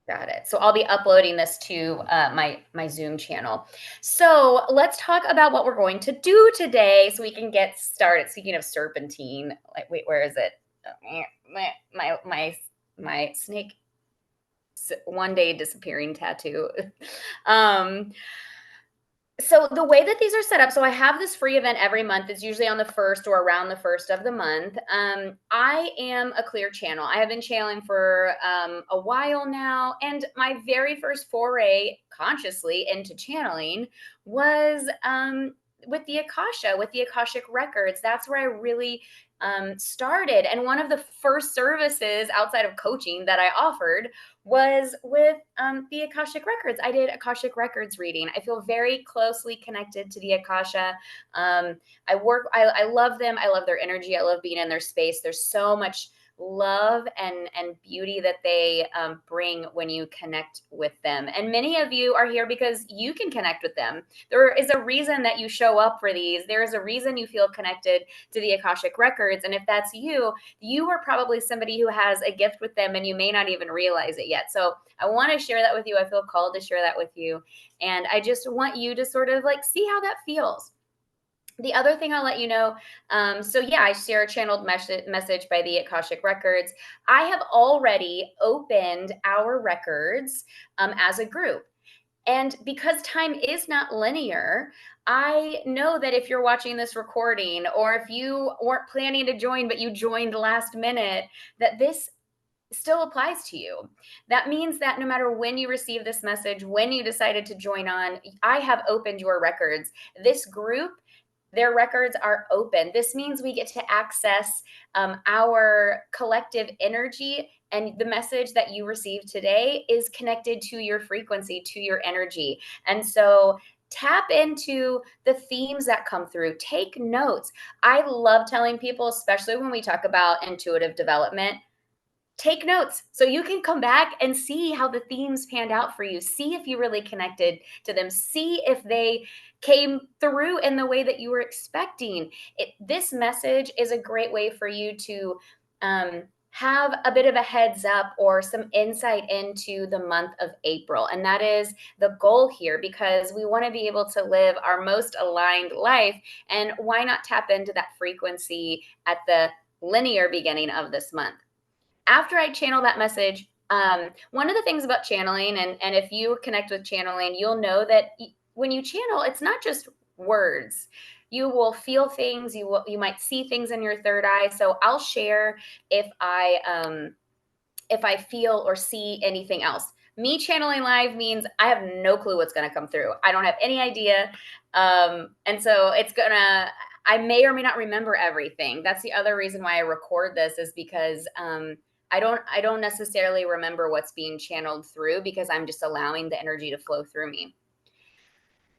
Got it. So I'll be uploading this to my Zoom channel. So let's talk about what we're going to do today, so we can get started. Speaking of serpentine, like wait, where is it? My snake one day disappearing tattoo. um, so the way that these are set up, so I have this free event every month. It's usually on the first or around the first of the month. I am a clear channel. I have been channeling for a while now, and my very first foray consciously into channeling was with the Akasha, with the Akashic Records. That's where I really started. And one of the first services outside of coaching that I offered was with the Akashic Records. I did Akashic Records reading. I feel very closely connected to the Akasha. I love them. I love their energy. I love being in their space. There's so much love and beauty that they bring when you connect with them. And many of you are here because you can connect with them. There is a reason that you show up for these. There is a reason you feel connected to the Akashic Records. And if that's you, you are probably somebody who has a gift with them and you may not even realize it yet. So I want to share that with you. I feel called to share that with you. And I just want you to sort of like see how that feels. The other thing I'll let you know, so yeah, I share a channeled message by the Akashic Records. I have already opened our records as a group. And because time is not linear, I know that if you're watching this recording or if you weren't planning to join, but you joined last minute, that this still applies to you. That means that no matter when you receive this message, when you decided to join on, I have opened your records. This group, their records are open. This means we get to access our collective energy, and the message that you receive today is connected to your frequency, to your energy. And so tap into the themes that come through. Take notes. I love telling people, especially when we talk about intuitive development, take notes so you can come back and see how the themes panned out for you. See if you really connected to them. See if they came through in the way that you were expecting. This message is a great way for you to have a bit of a heads up or some insight into the month of April. And that is the goal here, because we want to be able to live our most aligned life. And why not tap into that frequency at the linear beginning of this month? After I channel that message, one of the things about channeling, and if you connect with channeling, you'll know that when you channel, it's not just words. You will feel things. You might see things in your third eye. So I'll share if I feel or see anything else. Me channeling live means I have no clue what's going to come through. I don't have any idea, and so I may or may not remember everything. That's the other reason why I record this, is because I don't necessarily remember what's being channeled through, because I'm just allowing the energy to flow through me.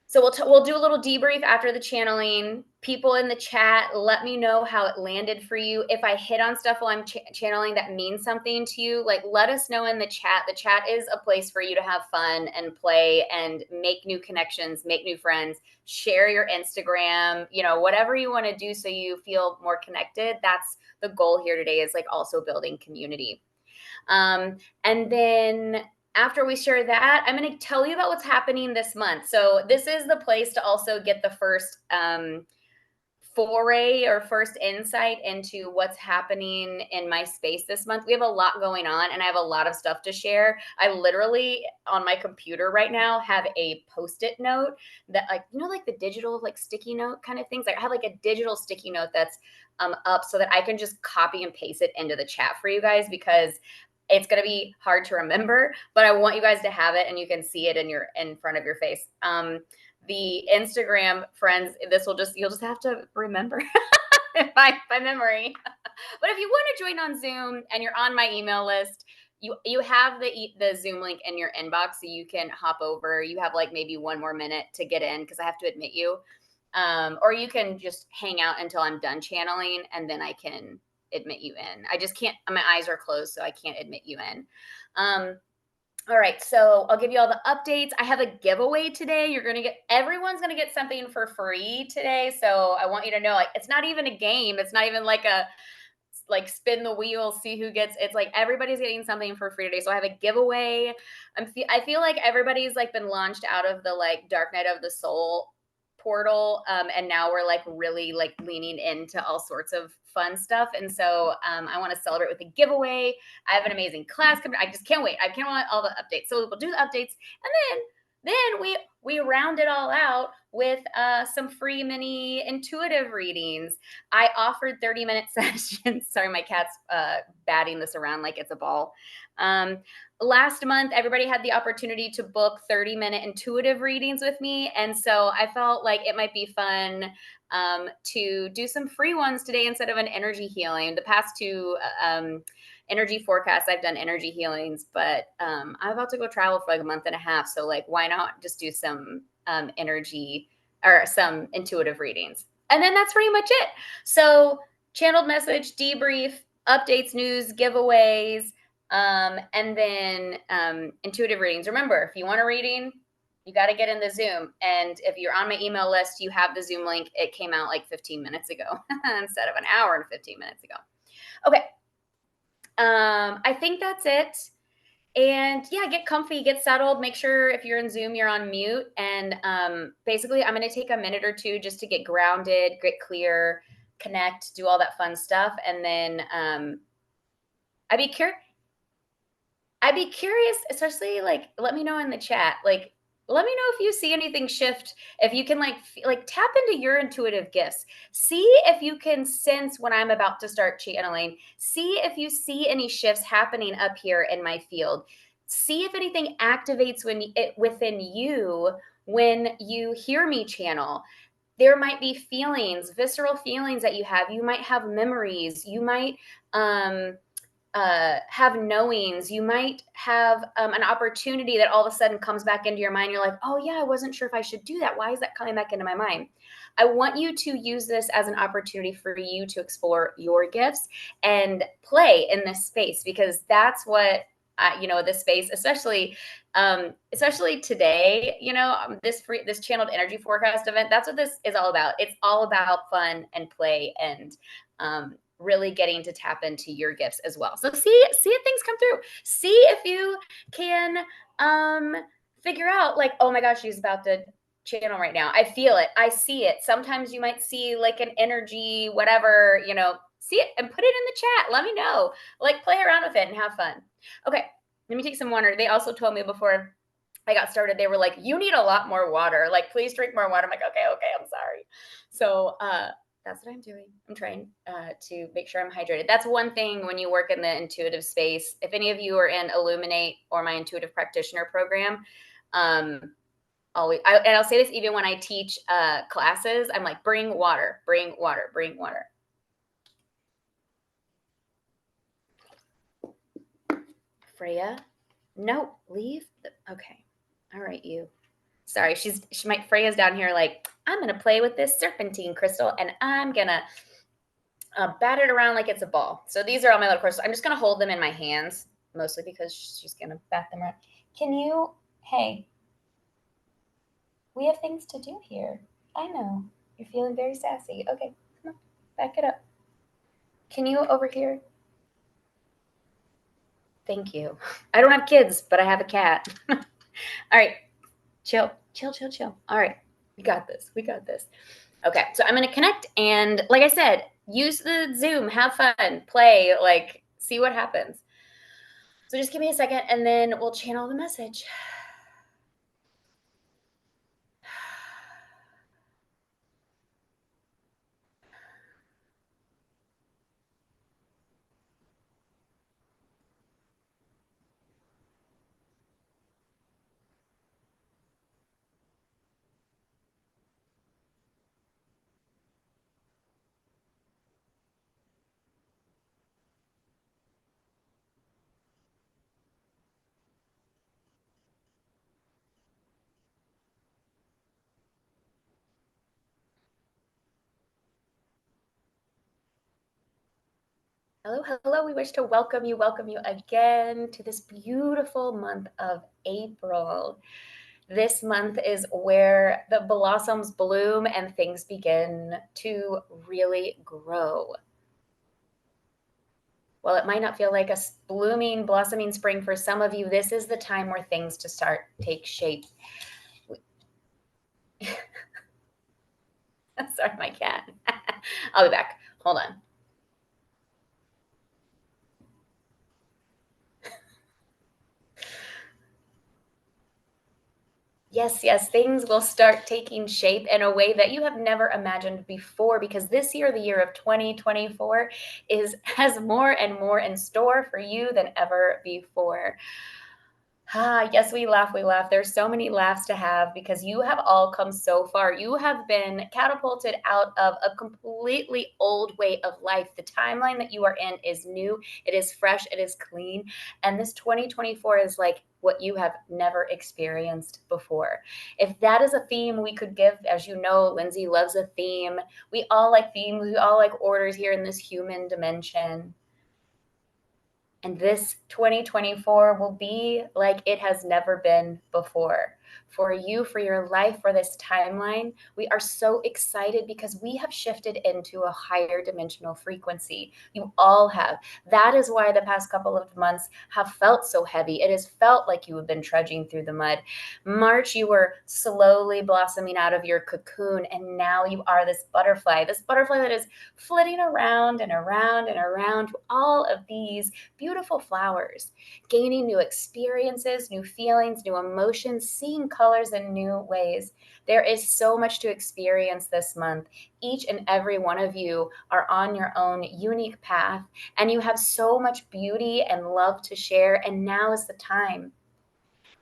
So we'll do a little debrief after the channeling. People in the chat, let me know how it landed for you. If I hit on stuff while I'm channeling that means something to you, like, let us know in the chat. The chat is a place for you to have fun and play and make new connections, make new friends, share your Instagram, whatever you want to do so you feel more connected. That's the goal here today, is like also building community. And then after we share that, I'm going to tell you about what's happening this month. So this is the place to also get the first foray or first insight into what's happening in my space this month. We have a lot going on, and I have a lot of stuff to share. I literally, on my computer right now, have a Post-it note that, like the digital, like sticky note kind of things. I have like a digital sticky note that's up so that I can just copy and paste it into the chat for you guys, because it's going to be hard to remember, but I want you guys to have it and you can see it in front of your face. The Instagram friends, you'll just have to remember by memory. But if you want to join on Zoom and you're on my email list, you have the Zoom link in your inbox, so you can hop over. You have like maybe one more minute to get in, because I have to admit you. Or you can just hang out until I'm done channeling, and then I can admit you in. I just can't, my eyes are closed, so I can't admit you in. All right, so I'll give you all the updates. I have a giveaway today. Everyone's gonna get something for free today. So I want you to know, like, it's not even a game. It's not even like like spin the wheel, see who gets. It's like everybody's getting something for free today. So I have a giveaway. I feel like everybody's like been launched out of the like dark night of the soul portal, and now we're like really like leaning into all sorts of fun stuff. And so I want to celebrate with a giveaway. I have an amazing class coming. I just can't wait. I can't wait all the updates. So we'll do the updates, and then we round it all out with some free mini intuitive readings. I offered 30-minute sessions. Sorry, my cat's batting this around like it's a ball. Last month, everybody had the opportunity to book 30-minute intuitive readings with me. And so I felt like it might be fun to do some free ones today instead of an energy healing. The past two energy forecasts, I've done energy healings, but I'm about to go travel for like a month and a half. So like, why not just do some energy or some intuitive readings? And then that's pretty much it. So channeled message, debrief, updates, news, giveaways, and then intuitive readings. Remember, if you want a reading, you got to get in the Zoom. And if you're on my email list, you have the Zoom link. It came out like 15 minutes ago instead of an hour and 15 minutes ago. Okay. I think that's it. And yeah, get comfy, get settled. Make sure if you're in Zoom, you're on mute. And basically, I'm going to take a minute or two just to get grounded, get clear, connect, do all that fun stuff. And then I'd be curious, especially like, let me know in the chat. Like, let me know if you see anything shift, if you can like tap into your intuitive gifts. See if you can sense when I'm about to start channeling. See if you see any shifts happening up here in my field. See if anything activates within you when you hear me channel. There might be feelings, visceral feelings that you have. You might have memories. You might have knowings. You might have an opportunity that all of a sudden comes back into your mind. You're like, oh yeah, I wasn't sure if I should do that. Why is that coming back into my mind? I want you to use this as an opportunity for you to explore your gifts and play in this space, because that's what this space, especially today, this channeled energy forecast event, that's what this is all about. It's all about fun and play and really getting to tap into your gifts as well. So see if things come through. See if you can figure out like, oh my gosh, she's about to channel right now. I feel it. I see it. Sometimes you might see like an energy, whatever, see it and put it in the chat. Let me know. Like, play around with it and have fun. Okay, let me take some water. They also told me before I got started, they were like, you need a lot more water. Like, please drink more water. I'm like, okay, I'm sorry. So that's what I'm doing. I'm trying to make sure I'm hydrated. That's one thing when you work in the intuitive space. If any of you are in Illuminate or my intuitive practitioner program, I'll say this even when I teach classes, I'm like, bring water, bring water, bring water. Freya, no, leave. Okay, all right, you. Sorry, Freya's down here like, I'm gonna play with this serpentine crystal and I'm gonna bat it around like it's a ball. So these are all my little crystals. I'm just gonna hold them in my hands, mostly because she's gonna bat them around. Hey, we have things to do here. I know, you're feeling very sassy. Okay, come on, back it up. Can you over here? Thank you. I don't have kids, but I have a cat. All right, chill. All right, we got this. Okay, so I'm going to connect. And like I said, use the Zoom, have fun, play, like, see what happens. So just give me a second and then we'll channel the message. Hello. We wish to welcome you again to this beautiful month of April. This month is where the blossoms bloom and things begin to really grow. While it might not feel like a blooming, blossoming spring for some of you, this is the time where things to start take shape. Sorry, my cat. I'll be back. Hold on. Yes, yes, things will start taking shape in a way that you have never imagined before, because this year, the year of 2024, has more and more in store for you than ever before. Ah, yes, we laugh, we laugh. There's so many laughs to have because you have all come so far. You have been catapulted out of a completely old way of life. The timeline that you are in is new, it is fresh, it is clean. And this 2024 is like what you have never experienced before. If that is a theme we could give, as you know, Lindsay loves a theme. We all like themes, we all like orders here in this human dimension. And this 2024 will be like it has never been before. For you, for your life, for this timeline, we are so excited because we have shifted into a higher dimensional frequency. You all have. That is why the past couple of months have felt so heavy. It has felt like you have been trudging through the mud. March, you were slowly blossoming out of your cocoon, and now you are this butterfly that is flitting around and around and around to all of these beautiful flowers, gaining new experiences, new feelings, new emotions, seeing colors in new ways. There is so much to experience this month. Each and every one of you are on your own unique path, and you have so much beauty and love to share, and now is the time.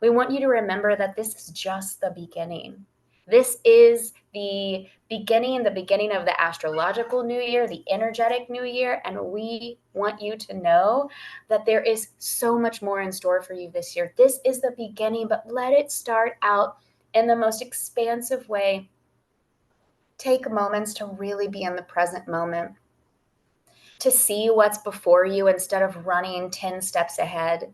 We want you to remember that this is just the beginning. This is the beginning of the astrological new year, the energetic new year. And we want you to know that there is so much more in store for you this year. This is the beginning, but let it start out in the most expansive way. Take moments to really be in the present moment, to see what's before you instead of running 10 steps ahead.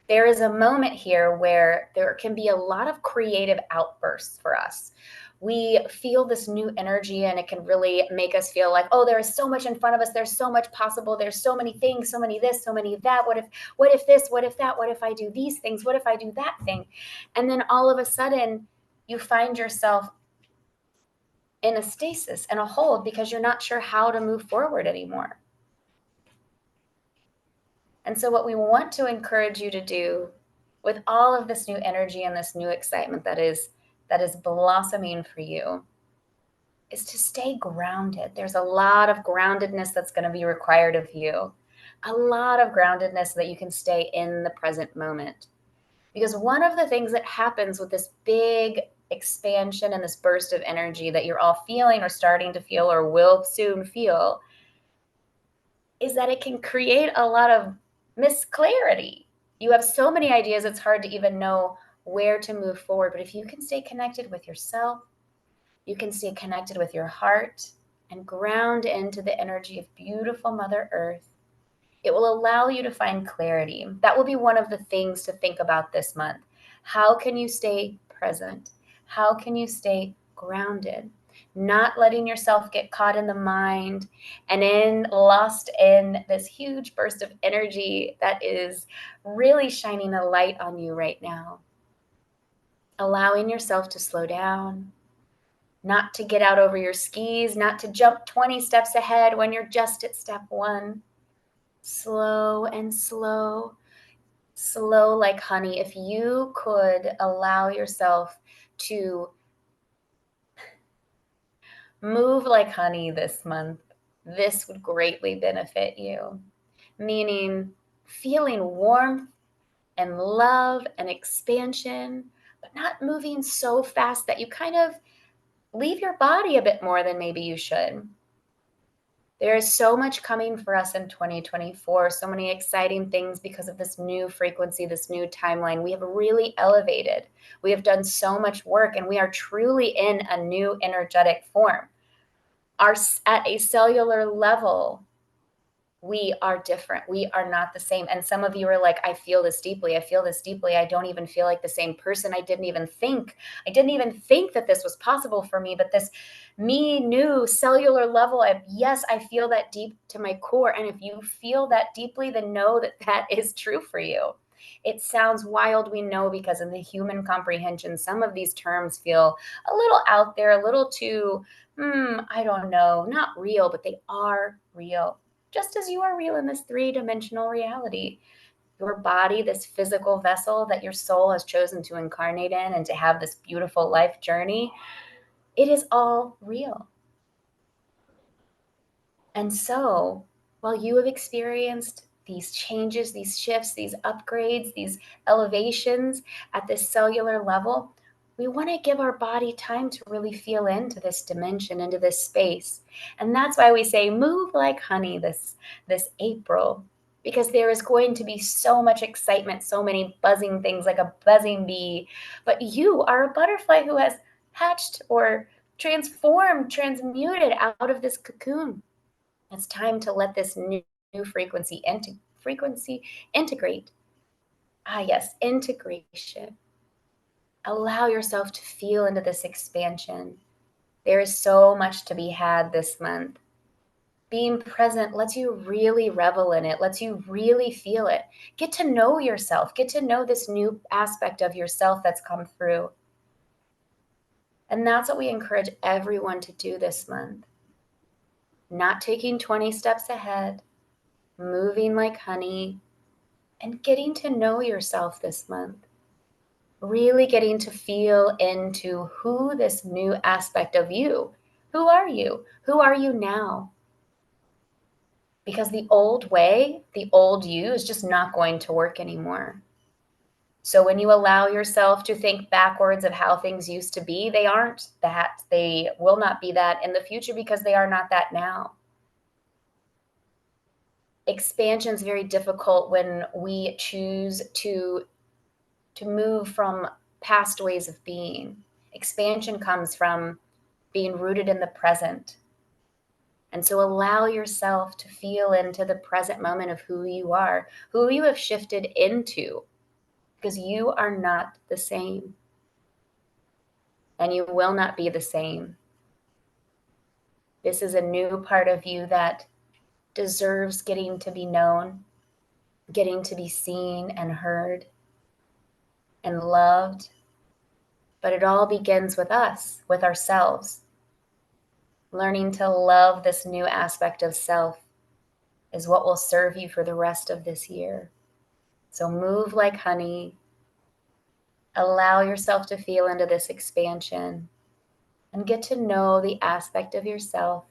There is a moment here where there can be a lot of creative outbursts for us. We feel this new energy and it can really make us feel like, oh, there is so much in front of us. There's so much possible. There's so many things, so many this, so many that. What if this, what if that, what if I do these things? What if I do that thing? And then all of a sudden you find yourself in a stasis and a hold because you're not sure how to move forward anymore. And so what we want to encourage you to do with all of this new energy and this new excitement that is blossoming for you is to stay grounded. There's a lot of groundedness that's going to be required of you. A lot of groundedness so that you can stay in the present moment. Because one of the things that happens with this big expansion and this burst of energy that you're all feeling or starting to feel or will soon feel is that it can create a lot of misclarity. You have so many ideas, it's hard to even know where to move forward. But if you can stay connected with yourself, you can stay connected with your heart and ground into the energy of beautiful Mother Earth, it will allow you to find clarity. That will be one of the things to think about this month. How can you stay present? How can you stay grounded? Not letting yourself get caught in the mind and lost in this huge burst of energy that is really shining a light on you right now. Allowing yourself to slow down, not to get out over your skis, not to jump 20 steps ahead when you're just at step one. Slow and slow, slow like honey. If you could allow yourself to move like honey this month, this would greatly benefit you. Meaning feeling warmth and love and expansion, but not moving so fast that you kind of leave your body a bit more than maybe you should. There is so much coming for us in 2024, so many exciting things because of this new frequency, this new timeline. We have really elevated. We have done so much work, and we are truly in a new energetic form. At a cellular level, We are different. We are not the same. And some of you are like, I feel this deeply. I feel this deeply. I don't even feel like the same person. I didn't even think that this was possible for me. But this me new cellular level of, yes, I feel that deep to my core. And if you feel that deeply, then know that that is true for you. It sounds wild, we know, because in the human comprehension, some of these terms feel a little out there, a little too, I don't know, not real, but they are real. Just as you are real in this three-dimensional reality. Your body, this physical vessel that your soul has chosen to incarnate in and to have this beautiful life journey, it is all real. And so, while you have experienced these changes, these shifts, these upgrades, these elevations at this cellular level, we want to give our body time to really feel into this dimension, into this space. And that's why we say move like honey this April, because there is going to be so much excitement, so many buzzing things like a buzzing bee. But you are a butterfly who has hatched or transformed, transmuted out of this cocoon. It's time to let this new frequency integrate. Ah, yes, integration. Allow yourself to feel into this expansion. There is so much to be had this month. Being present lets you really revel in it, lets you really feel it. Get to know yourself. Get to know this new aspect of yourself that's come through. And that's what we encourage everyone to do this month. Not taking 20 steps ahead, moving like honey, and getting to know yourself this month. Really getting to feel into who this new aspect of you, who are you? Who are you now? Because the old way, the old you is just not going to work anymore. So when you allow yourself to think backwards of how things used to be, they aren't that. They will not be that in the future because they are not that now. Expansion is very difficult when we choose to move from past ways of being. Expansion comes from being rooted in the present. And so allow yourself to feel into the present moment of who you are, who you have shifted into, because you are not the same. And you will not be the same. This is a new part of you that deserves getting to be known, getting to be seen and heard and loved. But it all begins with us, with ourselves. Learning to love this new aspect of self is what will serve you for the rest of this year. So move like honey. Allow yourself to feel into this expansion and get to know the aspect of yourself,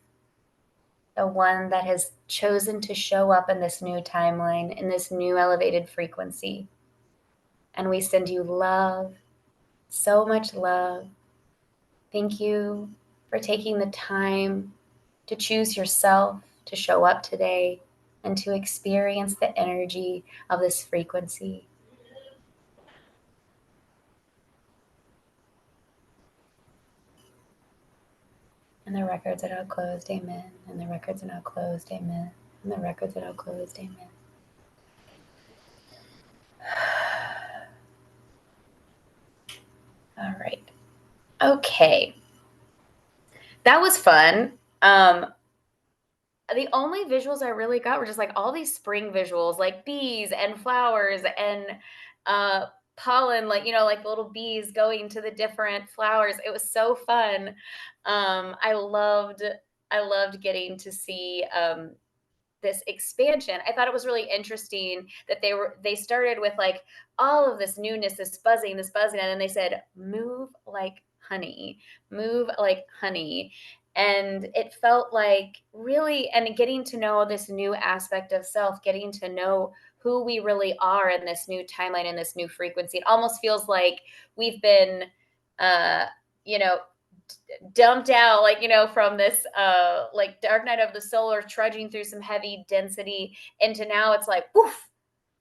the one that has chosen to show up in this new timeline, in this new elevated frequency. And we send you love, so much love. Thank you for taking the time to choose yourself, to show up today, and to experience the energy of this frequency. And the records are now closed, amen. And the records are now closed, amen. And the records are now closed, amen. All right. Okay. That was fun. The only visuals I really got were just like all these spring visuals, like bees and flowers and pollen, like, like little bees going to the different flowers. It was so fun. I loved getting to see this expansion. I thought it was really interesting that they started with like all of this newness, this buzzing, and then they said, move like honey, move like honey. And it felt like really, and getting to know this new aspect of self, getting to know who we really are in this new timeline, in this new frequency. It almost feels like we've been, you know, dumped out, like, from this like dark night of the soul, or trudging through some heavy density into now it's like, woof,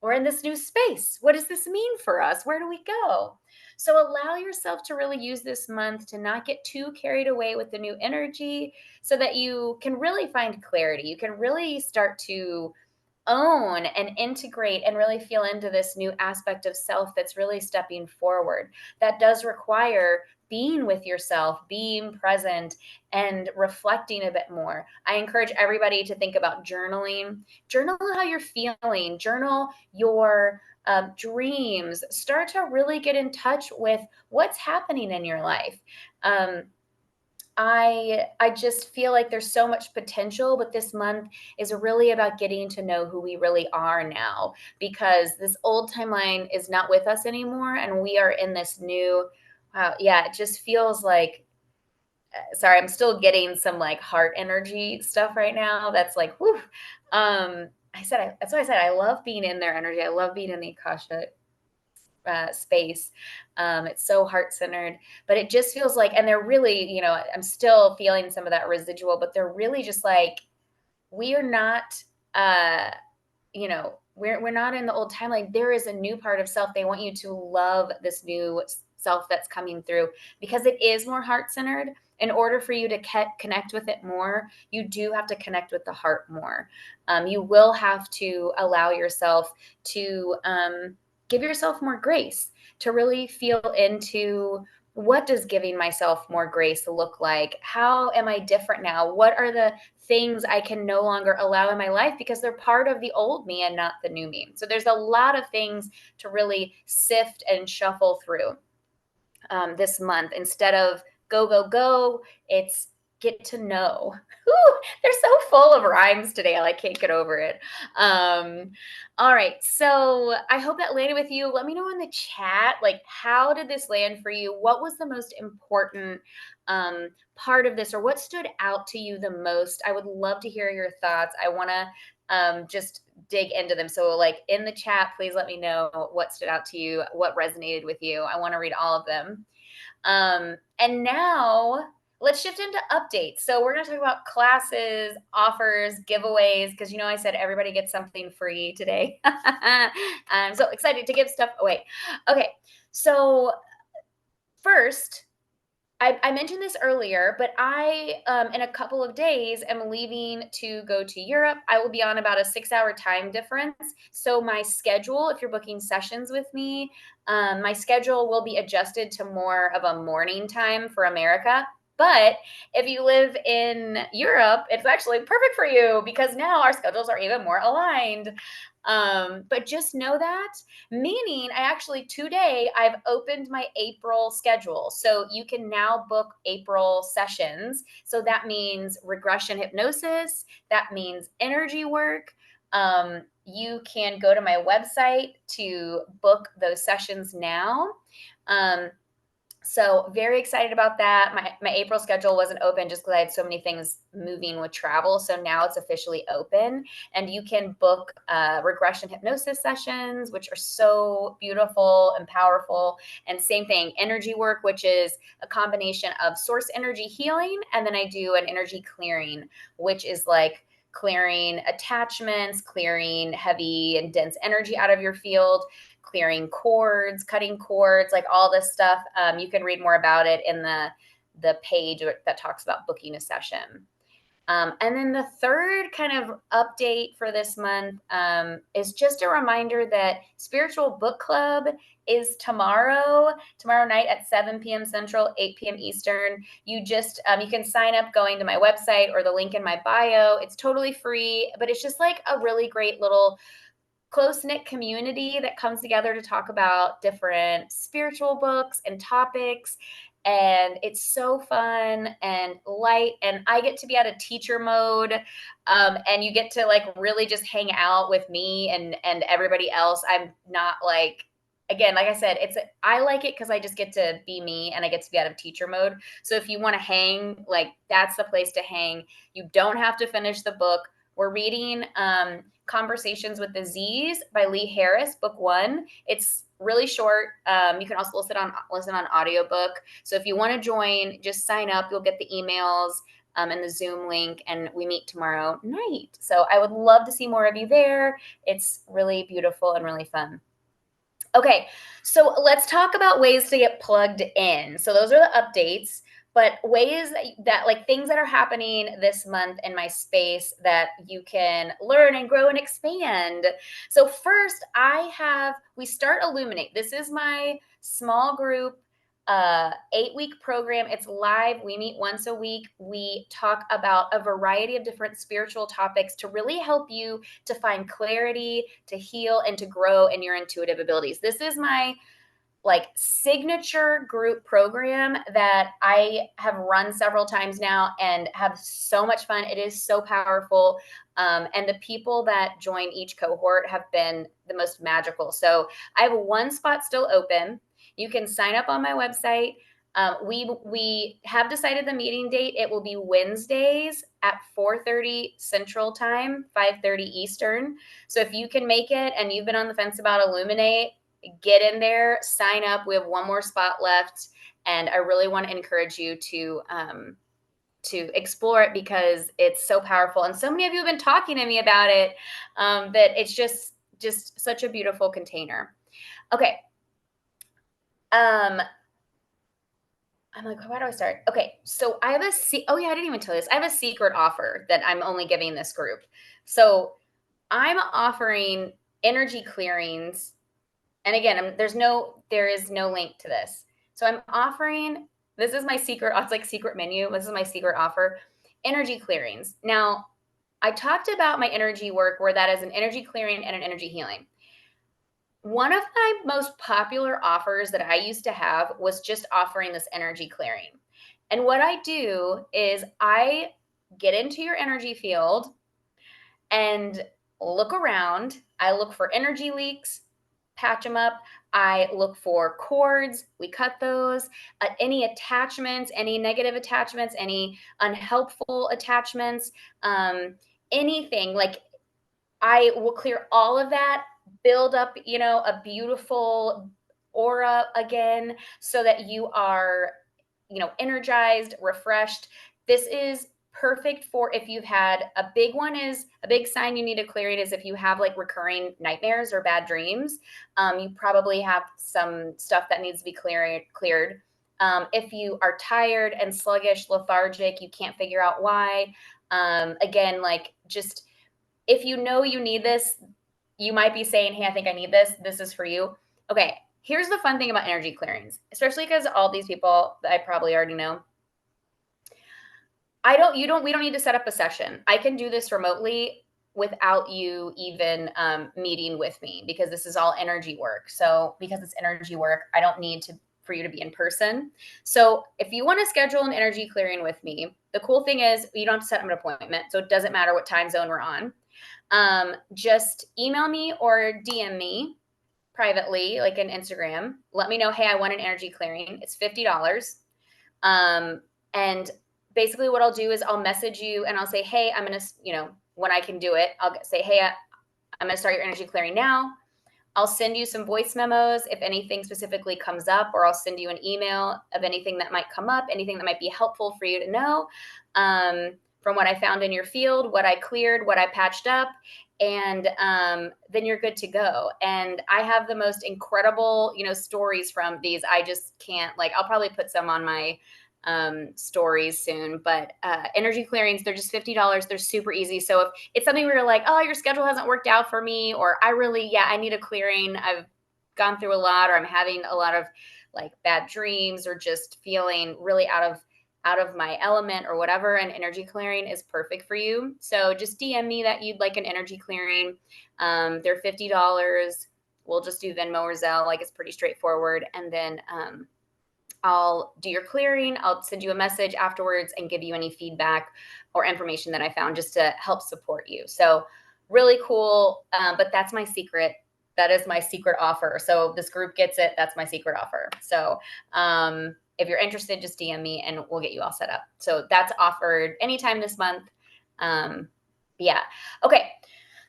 We're in this new space. What does this mean for us? Where do we go? So allow yourself to really use this month to not get too carried away with the new energy so that you can really find clarity. You can really start to own and integrate and really feel into this new aspect of self that's really stepping forward. That does require being with yourself, being present, and reflecting a bit more. I encourage everybody to think about journaling. Journal how you're feeling, journal your dreams. Start to really get in touch with what's happening in your life. Um, I just feel like there's so much potential, but this month is really about getting to know who we really are now, because this old timeline is not with us anymore and we are in this new. Wow, yeah, it just feels like, sorry, I'm still getting some like heart energy stuff right now. That's like, whew. That's why I said I love being in their energy. I love being in the Akasha space. It's so heart centered, but it just feels like, and they're really, I'm still feeling some of that residual, but they're really just like, we are not, uh, we're not in the old timeline. There is a new part of self. They want you to love this new self that's coming through because it is more heart centered. In order for you to connect with it more, you do have to connect with the heart more. You will have to allow yourself to give yourself more grace, to really feel into what does giving myself more grace look like? How am I different now? What are the things I can no longer allow in my life because they're part of the old me and not the new me? So there's a lot of things to really sift and shuffle through this month. Instead of go, go, go, it's get to know. Ooh, they're so full of rhymes today. I like can't get over it. All right. So I hope that landed with you. Let me know in the chat, like, how did this land for you? What was the most important part of this, or what stood out to you the most? I would love to hear your thoughts. I want to just dig into them. So, like in the chat, please let me know what stood out to you, what resonated with you. I want to read all of them. And now let's shift into updates. So we're going to talk about classes, offers, giveaways, because I said everybody gets something free today. I'm so excited to give stuff away. Okay, so first, I mentioned this earlier, but I, in a couple of days, am leaving to go to Europe. I will be on about a 6-hour time difference. So my schedule, if you're booking sessions with me, my schedule will be adjusted to more of a morning time for America. But if you live in Europe, it's actually perfect for you because now our schedules are even more aligned. But just know that, meaning today I've opened my April schedule. So you can now book April sessions. So that means regression hypnosis. That means energy work. You can go to my website to book those sessions now. So very excited about that. My April schedule wasn't open just because I had so many things moving with travel. So now it's officially open, and you can book regression hypnosis sessions, which are so beautiful and powerful. And same thing, energy work, which is a combination of source energy healing. And then I do an energy clearing, which is like clearing attachments, clearing heavy and dense energy out of your field, clearing cords, cutting cords, like all this stuff. You can read more about it in the page that talks about booking a session. And then the third kind of update for this month is just a reminder that Spiritual Book Club is tomorrow night at 7 p.m. Central, 8 p.m. Eastern. You can sign up going to my website or the link in my bio. It's totally free, but it's just like a really great little close-knit community that comes together to talk about different spiritual books and topics. And it's so fun and light. And I get to be out of teacher mode. And you get to like really just hang out with me and everybody else. I'm not like, again, like I said, I like it because I just get to be me and I get to be out of teacher mode. So if you want to hang, like that's the place to hang. You don't have to finish the book. We're reading Conversations with the Z's by Lee Harris, book 1. It's really short. You can also listen on audiobook. So if you want to join, just sign up. You'll get the emails. and the Zoom link, and we meet tomorrow night. So I would love to see more of you there. It's really beautiful and really fun. Okay, so let's talk about ways to get plugged in. So those are the updates, but ways that like things that are happening this month in my space that you can learn and grow and expand. So first, we start Illuminate. This is my small group 8-week program. It's live. We meet once a week. We talk about a variety of different spiritual topics to really help you to find clarity, to heal, and to grow in your intuitive abilities. This is my like signature group program that I have run several times now and have so much fun. It is so powerful. And the people that join each cohort have been the most magical. So I have one spot still open. You can sign up on my website. We have decided the meeting date. It will be Wednesdays at 4:30 Central Time, 5:30 Eastern. So if you can make it and you've been on the fence about Illuminate, get in there, sign up. We have one more spot left, and I really want to encourage you to explore it because it's so powerful. And so many of you have been talking to me about it, that it's just such a beautiful container. Okay. I'm like, where do I start? Okay, so I have oh yeah, I didn't even tell you this. I have a secret offer that I'm only giving this group. So I'm offering energy clearings, and again, there is no link to this. So I'm offering, this is my secret, it's like secret menu. This is my secret offer, energy clearings. Now, I talked about my energy work where that is an energy clearing and an energy healing. One of my most popular offers that I used to have was just offering this energy clearing. And what I do is I get into your energy field and look around. I look for energy leaks, patch them up. I look for cords. We cut those. Any attachments, any negative attachments, any unhelpful attachments, anything like I will clear all of that, build up, a beautiful aura again so that you are, energized, refreshed. This is perfect for if you've had a big sign you need a clearing is if you have like recurring nightmares or bad dreams. You probably have some stuff that needs to be cleared. If you are tired and sluggish, lethargic, you can't figure out why. Again, like just if you know you need this, you might be saying, hey, I think I need this. This is for you. Okay, here's the fun thing about energy clearings, especially because all these people that I probably already know. We don't need to set up a session. I can do this remotely without you even meeting with me because this is all energy work. So because it's energy work, I don't need for you to be in person. So if you want to schedule an energy clearing with me, the cool thing is you don't have to set up an appointment. So it doesn't matter what time zone we're on. Just email me or DM me privately, like in Instagram. Let me know, hey, I want an energy clearing. It's $50. And basically what I'll do is I'll message you and I'll say, hey, I'm going to, when I can do it, I'll say, hey, I'm going to start your energy clearing now. I'll send you some voice memos if anything specifically comes up, or I'll send you an email of anything that might come up, anything that might be helpful for you to know. From what I found in your field, what I cleared, what I patched up, and then you're good to go. And I have the most incredible, stories from these. I just can't, I'll probably put some on my stories soon, but energy clearings, they're just $50. They're super easy. So if it's something where you're like, oh, your schedule hasn't worked out for me, or I need a clearing. I've gone through a lot, or I'm having a lot of bad dreams, or just feeling really out of my element or whatever, an energy clearing is perfect for you. So just DM me that you'd like an energy clearing. They're $50. We'll just do Venmo or Zelle. It's pretty straightforward. And then I'll do your clearing. I'll send you a message afterwards and give you any feedback or information that I found just to help support you. So really cool. But that's my secret. That is my secret offer. So this group gets it. That's my secret offer. So if you're interested, just DM me and we'll get you all set up. So that's offered anytime this month. Yeah. Okay.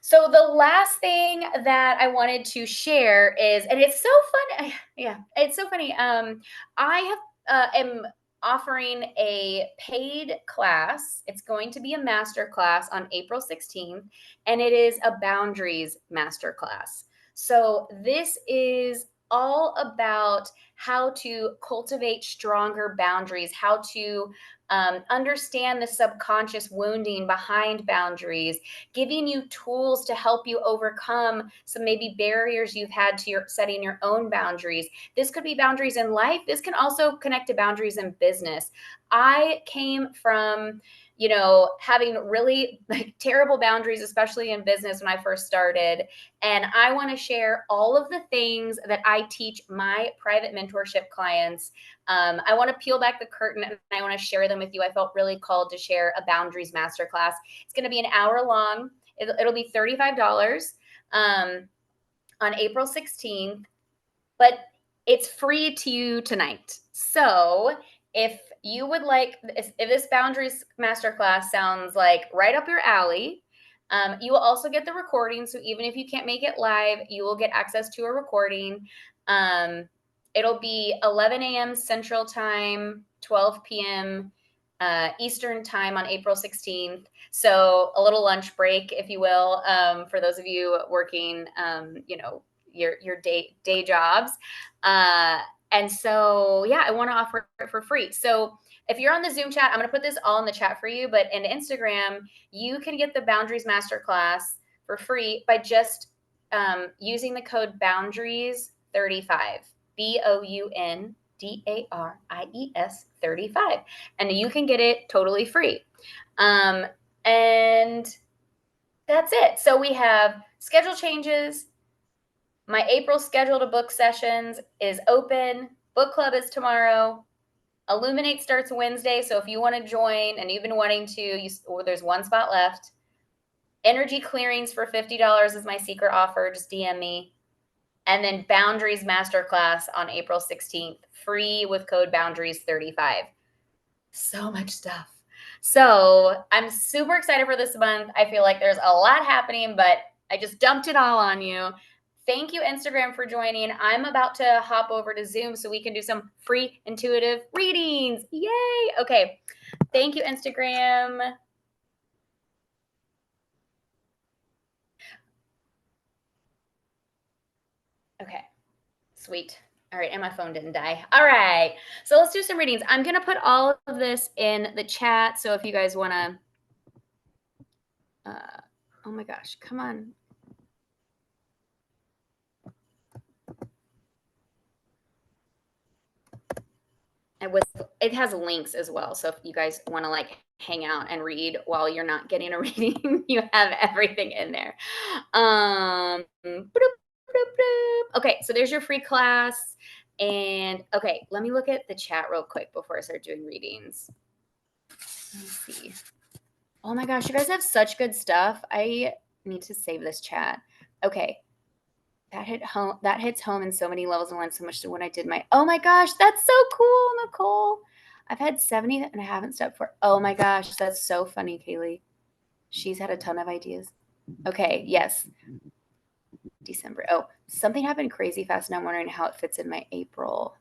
So the last thing that I wanted to share is, and it's so fun. Yeah, it's so funny. I am offering a paid class. It's going to be a master class on April 16th, and it is a boundaries master class. So this is all about how to cultivate stronger boundaries, how to understand the subconscious wounding behind boundaries, giving you tools to help you overcome some maybe barriers you've had to your setting your own boundaries. This could be boundaries in life. This can also connect to boundaries in business. I came from, having really like terrible boundaries, especially in business when I first started. And I want to share all of the things that I teach my private mentorship clients. I want to peel back the curtain and I want to share them with you. I felt really called to share a boundaries masterclass. It's going to be an hour long. It'll be $35 on April 16th, but it's free to you tonight. So if you would like, if this boundaries masterclass sounds like right up your alley, you will also get the recording. So even if you can't make it live, you will get access to a recording. It'll be 11 a.m. Central Time, 12 p.m. Eastern Time on April 16th. So a little lunch break, if you will, for those of you working, your day jobs. And so, yeah, I want to offer it for free. So if you're on the Zoom chat, I'm going to put this all in the chat for you, but in Instagram, you can get the Boundaries Masterclass for free by just using the code Boundaries35, BOUNDARIES 35. And you can get it totally free. And that's it. So we have schedule changes. My April schedule to book sessions is open. Book club is tomorrow. Illuminate starts Wednesday. So if you want to join and you've been wanting to, there's one spot left. Energy clearings for $50 is my secret offer. Just DM me. And then Boundaries Masterclass on April 16th, free with code Boundaries35. So much stuff. So I'm super excited for this month. I feel like there's a lot happening, but I just dumped it all on you. Thank you, Instagram, for joining. I'm about to hop over to Zoom so we can do some free intuitive readings. Yay. Okay. Thank you, Instagram. Okay. Sweet. All right. And my phone didn't die. All right. So let's do some readings. I'm going to put all of this in the chat. So if you guys want to, oh my gosh, come on. And it has links as well. So if you guys want to like hang out and read while you're not getting a reading, you have everything in there. Okay, so there's your free class. And okay, let me look at the chat real quick before I start doing readings. Let me see. Oh my gosh, you guys have such good stuff. I need to save this chat. Okay. That hits home in so many levels and went so much to when I did my, oh my gosh, that's so cool, Nicole. I've had 70 and I haven't stepped for, oh my gosh, that's so funny, Kaylee. She's had a ton of ideas. Okay, yes. December. Oh, something happened crazy fast and I'm wondering how it fits in my April.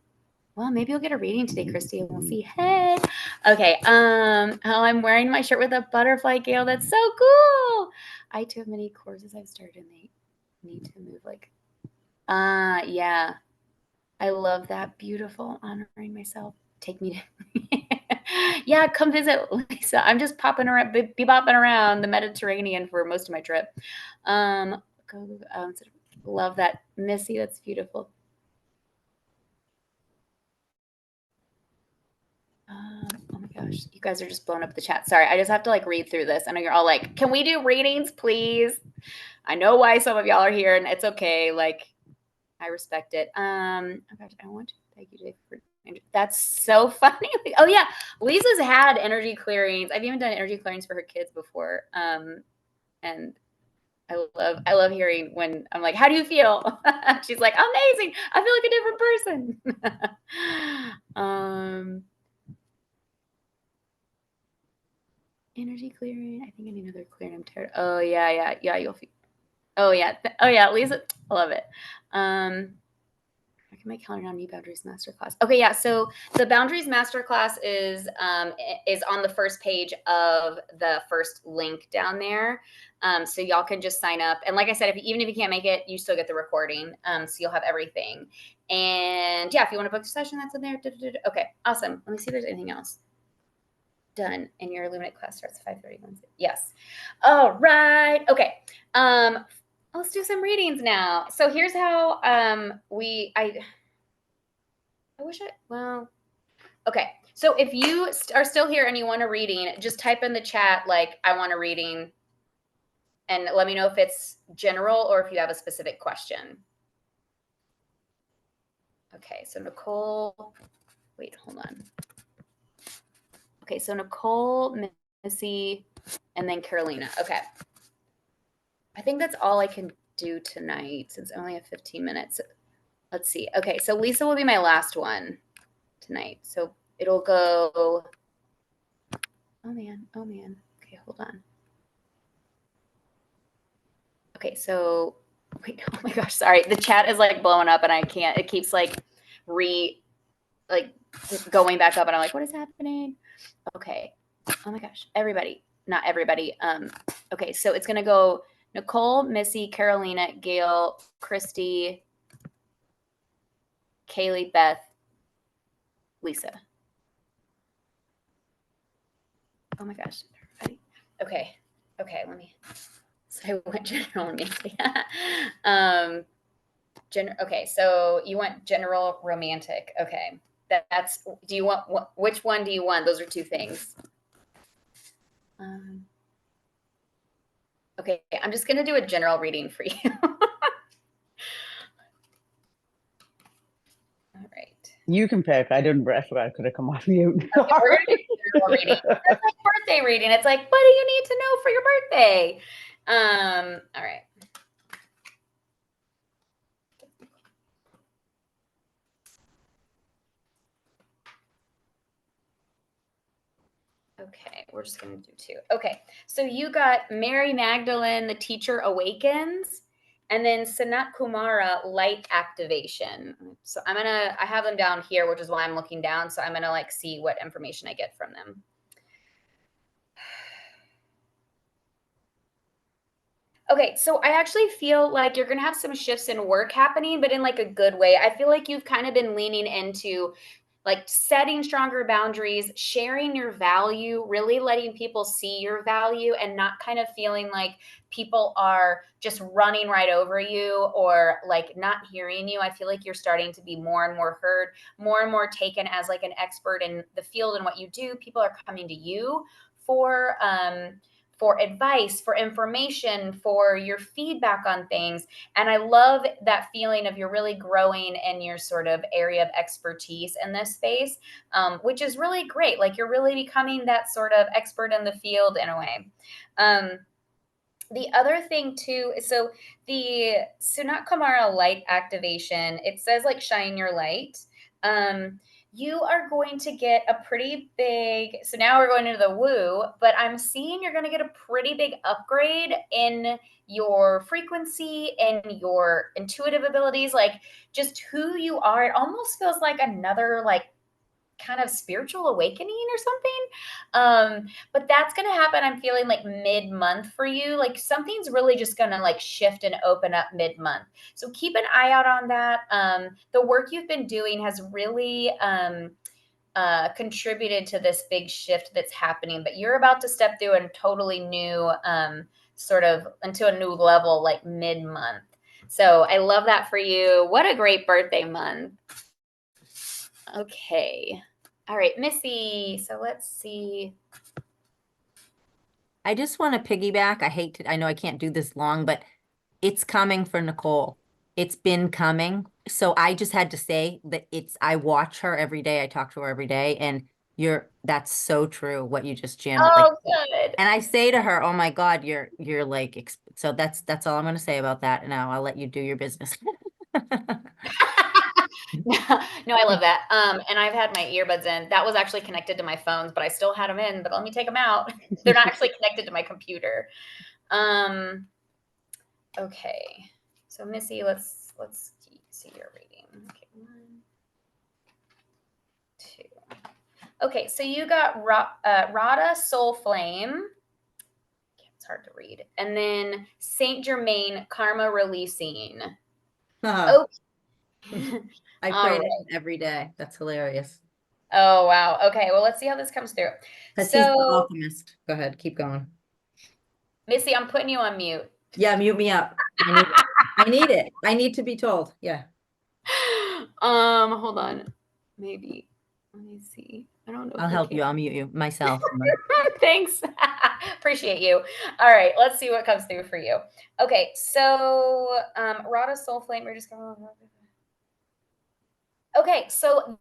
Well, maybe you'll get a reading today, Christy, and we'll see. Hey. Okay. Oh, I'm wearing my shirt with a butterfly, Gail. That's so cool. I too have many courses I've started and they need to move like, yeah. I love that. Beautiful. Honoring myself. Take me to, yeah, come visit Lisa. I'm just popping around, bopping around the Mediterranean for most of my trip. Love that. Missy, that's beautiful. Oh my gosh, you guys are just blowing up the chat. Sorry, I just have to like read through this. I know you're all like, can we do readings, please? I know why some of y'all are here, and it's okay. Like, I respect it. Oh gosh, I want to thank you today for. That's so funny. Oh yeah, Lisa's had energy clearings. I've even done energy clearings for her kids before. And I love hearing when I'm like, how do you feel? She's like, amazing. I feel like a different person. Energy clearing. I think I need another clearing. I'm tired. Oh yeah. You'll feel. Oh yeah. Lisa, I love it. I can make calendar on New Boundaries Masterclass. Okay, yeah. So the Boundaries Masterclass is on the first page of the first link down there. So y'all can just sign up. And like I said, even if you can't make it, you still get the recording. So you'll have everything. And yeah, if you want to book a session, that's in there. Okay, awesome. Let me see if there's anything else. Done. And your Illuminate class starts at 5:30 Wednesday. Yes. All right. Okay. Let's do some readings now. So here's how I wish okay. So if you are still here and you want a reading, just type in the chat like I want a reading and let me know if it's general or if you have a specific question. Okay, so Nicole, wait, hold on. Okay, so Nicole, Missy, and then Carolina. Okay. I think that's all I can do tonight since I only have 15 minutes. Let's see. Okay, so Lisa will be my last one tonight. So it'll go. Oh man. Okay, hold on. Okay, so wait, oh my gosh, sorry. The chat is like blowing up and I can't, it keeps like going back up and I'm like, what is happening? Okay. Oh my gosh. Everybody. Not everybody. Okay, so it's gonna go Nicole, Missy, Carolina, Gail, Christy, Kaylee, Beth, Lisa. Oh my gosh. Okay. Okay, let me. So I went general romantic. Okay, so you want general romantic. Okay. That's, do you want, which one do you want? Those are two things. Okay, I'm just going to do a general reading for you. All right. You can pick. I forgot I could have come off mute. Okay, we're going to do general reading. That's like birthday reading. It's like, what do you need to know for your birthday? All right. Okay, we're just going to do two. Okay, so you got Mary Magdalene, the teacher awakens, and then Sanat Kumara, light activation. So I have them down here, which is why I'm looking down. So I'm going to like see what information I get from them. Okay, so I actually feel like you're going to have some shifts in work happening, but in like a good way. I feel like you've kind of been leaning into like setting stronger boundaries, sharing your value, really letting people see your value and not kind of feeling like people are just running right over you or like not hearing you. I feel like you're starting to be more and more heard, more and more taken as like an expert in the field and what you do. People are coming to you for advice, for information, for your feedback on things. And I love that feeling of you're really growing in your sort of area of expertise in this space, which is really great. Like you're really becoming that sort of expert in the field in a way. The other thing too, so the Sunat Kumara light activation, it says like shine your light. You are going to get a pretty big, so now we're going into the woo, but I'm seeing you're going to get a pretty big upgrade in your frequency and your intuitive abilities, like just who you are. It almost feels like another like kind of spiritual awakening or something. But that's going to happen. I'm feeling like mid-month for you. Like something's really just going to like shift and open up mid-month. So keep an eye out on that. The work you've been doing has really contributed to this big shift that's happening, but you're about to step through a totally new sort of into a new level like mid-month. So I love that for you. What a great birthday month. Okay. All right, Missy. So let's see. I just want to piggyback. I know I can't do this long, but it's coming for Nicole. It's been coming. So I just had to say that I watch her every day. I talk to her every day. And that's so true, what you just channeled. Oh, good. And I say to her, oh my God, you're like, so that's all I'm going to say about that. Now I'll let you do your business. No, I love that. And I've had my earbuds in. That was actually connected to my phones, but I still had them in, but let me take them out. They're not actually connected to my computer. Okay. So Missy, let's see your reading. Okay. Okay, so you got Rada Soul Flame. It's hard to read. And then Saint Germain Karma Releasing. Uh, Oh, I all pray to right. him every day. That's hilarious. Oh, wow. Okay, well, let's see how this comes through. Because he's the So, alchemist. Go ahead, keep going. Missy, I'm putting you on mute. Yeah, mute me up. I need it. I need it. I need to be told. Yeah. Hold on. Maybe. Let me see. I don't know I'll if I help can. you. I'll mute you myself. Thanks. Appreciate you. All right, let's see what comes through for you. Okay, so Rada Soul Flame, we're just going. Okay, so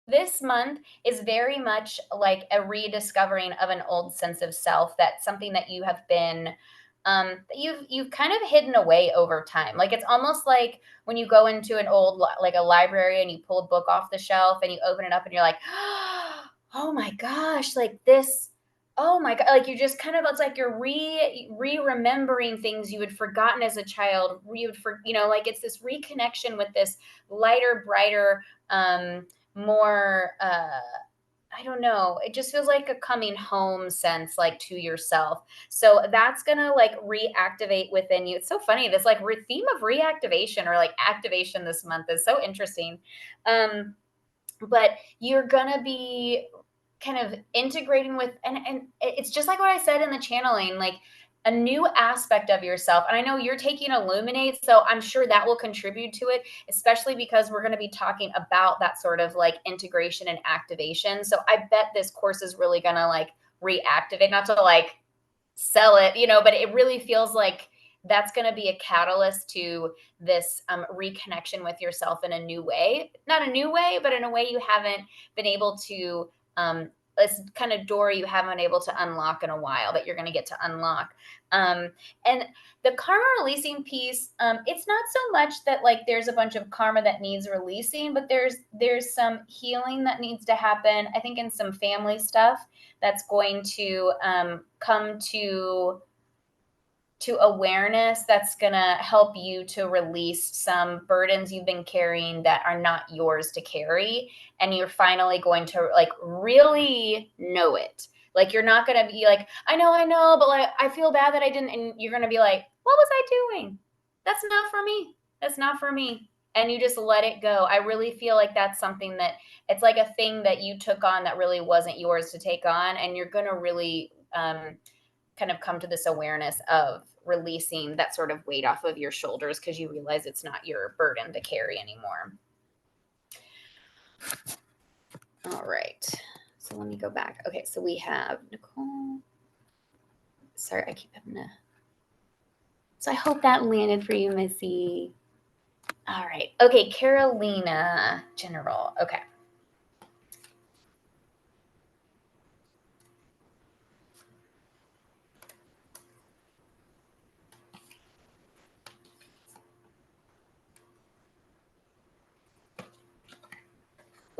this month is very much like a rediscovering of an old sense of self. That's something that you have been you've kind of hidden away over time. Like it's almost like when you go into an old like a library and you pull a book off the shelf and you open it up and you're like, oh my gosh, like this, oh my god, like you just kind of, it's like you're remembering things you had forgotten as a child. Like it's this reconnection with this lighter, brighter, more I don't know, it just feels like a coming home sense, like to yourself. So that's gonna like reactivate within you. It's so funny, this like theme of reactivation or like activation this month is so interesting. But you're gonna be kind of integrating with, and it's just like what I said in the channeling, like a new aspect of yourself. And I know you're taking Illuminate, so I'm sure that will contribute to it, especially because we're going to be talking about that sort of like integration and activation. So I bet this course is really going to like reactivate, not to like sell it, but it really feels like that's going to be a catalyst to this reconnection with yourself in a new way. Not a new way, but in a way you haven't been able to, this kind of door you haven't been able to unlock in a while that you're going to get to unlock. And the karma releasing piece, it's not so much that like there's a bunch of karma that needs releasing, but there's some healing that needs to happen. I think in some family stuff that's going to come to awareness, that's going to help you to release some burdens you've been carrying that are not yours to carry. And you're finally going to like really know it. Like you're not going to be like, I know, but like I feel bad that I didn't. And you're going to be like, what was I doing? That's not for me. That's not for me. And you just let it go. I really feel like that's something that it's like a thing that you took on that really wasn't yours to take on. And you're going to really kind of come to this awareness of releasing that sort of weight off of your shoulders because you realize it's not your burden to carry anymore. All right. So let me go back. Okay, so we have Nicole. Sorry, I keep having to. So I hope that landed for you, Missy. All right. Okay, Carolina General. Okay.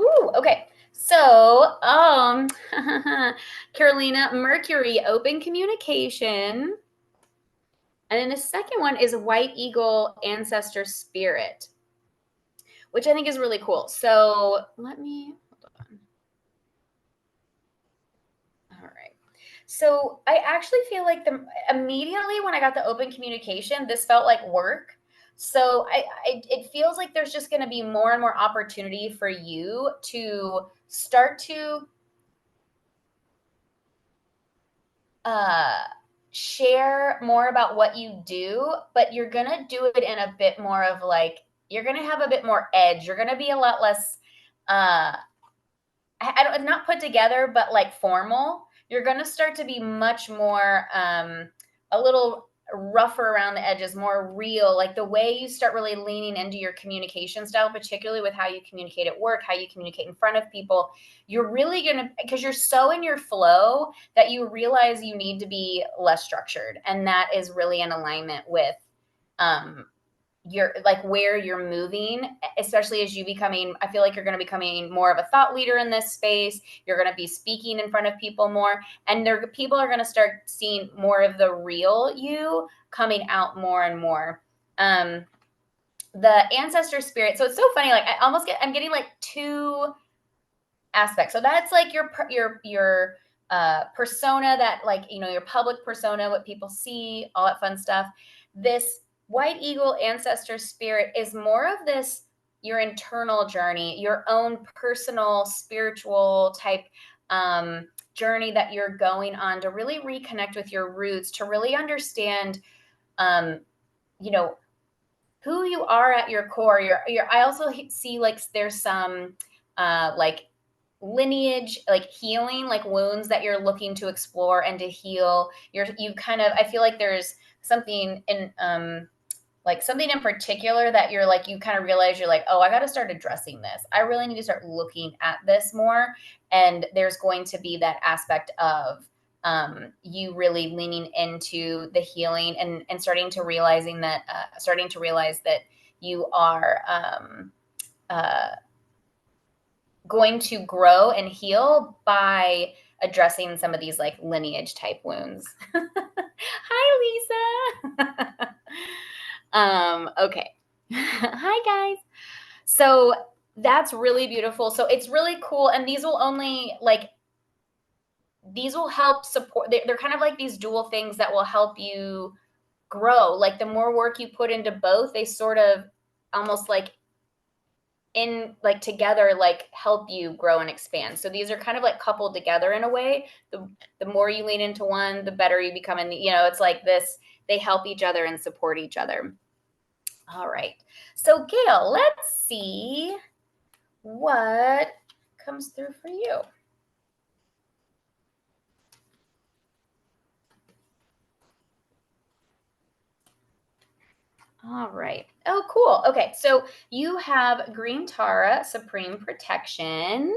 Ooh, okay. So, Carolina, Mercury, open communication. And then the second one is White Eagle Ancestor Spirit, which I think is really cool. So let me, hold on. All right. So I actually feel like immediately when I got the open communication, this felt like work. So it feels like there's just going to be more and more opportunity for you to start to share more about what you do, but you're going to do it in a bit more of like, you're going to have a bit more edge. You're going to be a lot less, not put together, but like formal. You're going to start to be much more, a little rougher around the edges, more real, like the way you start really leaning into your communication style, particularly with how you communicate at work, how you communicate in front of people. You're really going to, because you're so in your flow that you realize you need to be less structured. And that is really in alignment with, you're like where you're moving, especially as I feel like you're going to be becoming more of a thought leader in this space. You're going to be speaking in front of people more, and people are going to start seeing more of the real you coming out more and more. The ancestor spirit. So it's so funny. Like I'm getting like two aspect. So that's like your persona, that like, you know, your public persona, what people see, all that fun stuff. This white eagle ancestor spirit is more of this, your internal journey, your own personal spiritual type journey that you're going on to really reconnect with your roots, to really understand, you know, who you are at your core. I also see like there's some like lineage, like healing, like wounds that you're looking to explore and to heal. You kind of, I feel like there's something in like something in particular that you're like, you kind of realize you're like, oh, I got to start addressing this. I really need to start looking at this more. And there's going to be that aspect of you really leaning into the healing and starting to realize that you are going to grow and heal by addressing some of these like lineage type wounds. Hi, Lisa. Okay. Hi, guys. So that's really beautiful. So it's really cool. And these will help support. They're kind of like these dual things that will help you grow. Like the more work you put into both, they sort of almost like together, like help you grow and expand. So these are kind of like coupled together in a way. The more you lean into one, the better you become. And, you know, it's like this, they help each other and support each other. All right. So Gail, let's see what comes through for you. All right. Oh, cool. Okay. So you have Green Tara, Supreme Protection.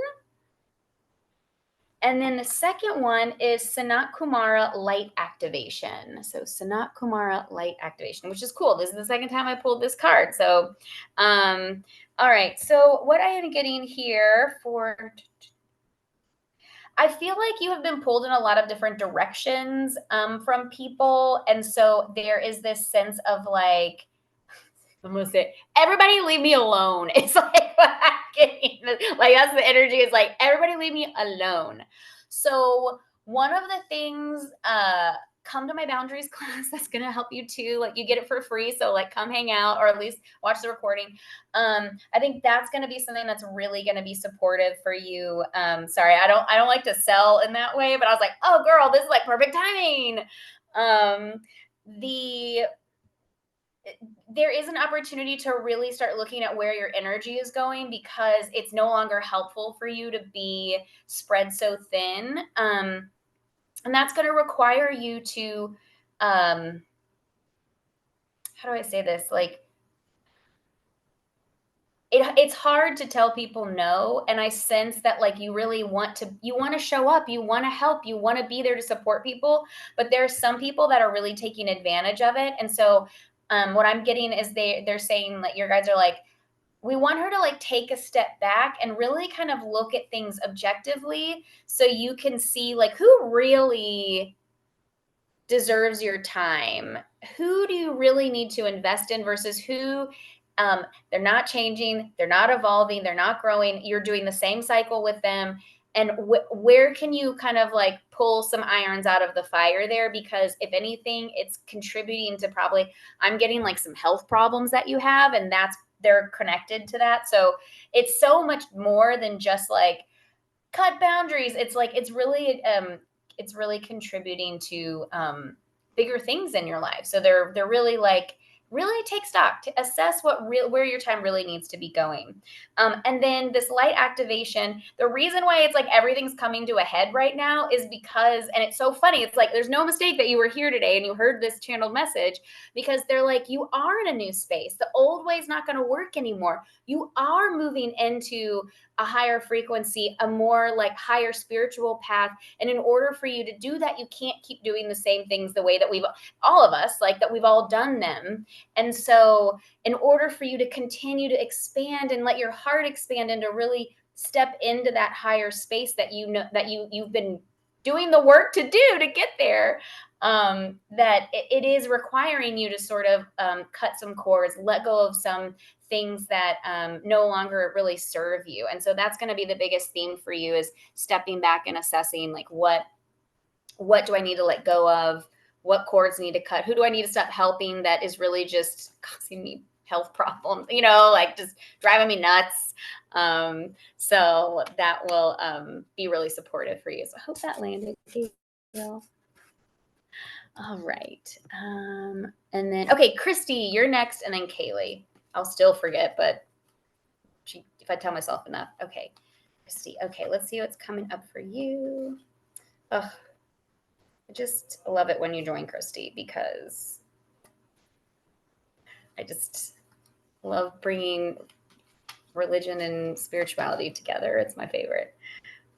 And then the second one is Sanat Kumara Light Activation. So Sanat Kumara Light Activation, which is cool. This is the second time I pulled this card. So, all right. So what I am getting here for, I feel like you have been pulled in a lot of different directions from people. And so there is this sense of like, I'm gonna say, everybody leave me alone. It's like what I'm getting. Like that's the energy. It's like everybody leave me alone. So one of the things, come to my boundaries class. That's gonna help you too. Like you get it for free. So like come hang out or at least watch the recording. I think that's gonna be something that's really gonna be supportive for you. Sorry, I don't like to sell in that way, but I was like, oh girl, this is like perfect timing. There is an opportunity to really start looking at where your energy is going, because it's no longer helpful for you to be spread so thin. And that's going to require you to, how do I say this? Like, it's hard to tell people no. And I sense that like you really want to show up, you want to help, you want to be there to support people. But there are some people that are really taking advantage of it. And so what I'm getting is they're saying that your guys are like, we want her to like take a step back and really kind of look at things objectively, so you can see like who really deserves your time. Who do you really need to invest in versus who they're not changing, they're not evolving, they're not growing. You're doing the same cycle with them. And where can you kind of like pull some irons out of the fire there? Because if anything, it's contributing to probably, I'm getting like some health problems that you have, and they're connected to that. So it's so much more than just like cut boundaries. It's like, it's really contributing to bigger things in your life. So they're really like, really take stock to assess where your time really needs to be going. And then this light activation, the reason why it's like everything's coming to a head right now is because, and it's so funny, it's like there's no mistake that you were here today and you heard this channeled message, because they're like, you are in a new space. The old way is not going to work anymore. You are moving into a higher frequency, a more like higher spiritual path. And in order for you to do that, you can't keep doing the same things the way that all of us, like that we've all done them. And so in order for you to continue to expand and let your heart expand and to really step into that higher space that you know that you've been doing the work to do to get there, that it is requiring you to sort of cut some cords, let go of some things that no longer really serve you. And so that's going to be the biggest theme for you, is stepping back and assessing, like, what do I need to let go of? What cords need to cut? Who do I need to stop helping that is really just causing me health problems, like just driving me nuts? So that will be really supportive for you. So I hope that landed, Gabriel. All right. And then, okay, Christy, you're next, and then Kaylee. I'll still forget, but if I tell myself enough. Okay, Christy. Okay, let's see what's coming up for you. Ugh. I just love it when you join, Christy, because I just love bringing religion and spirituality together. It's my favorite.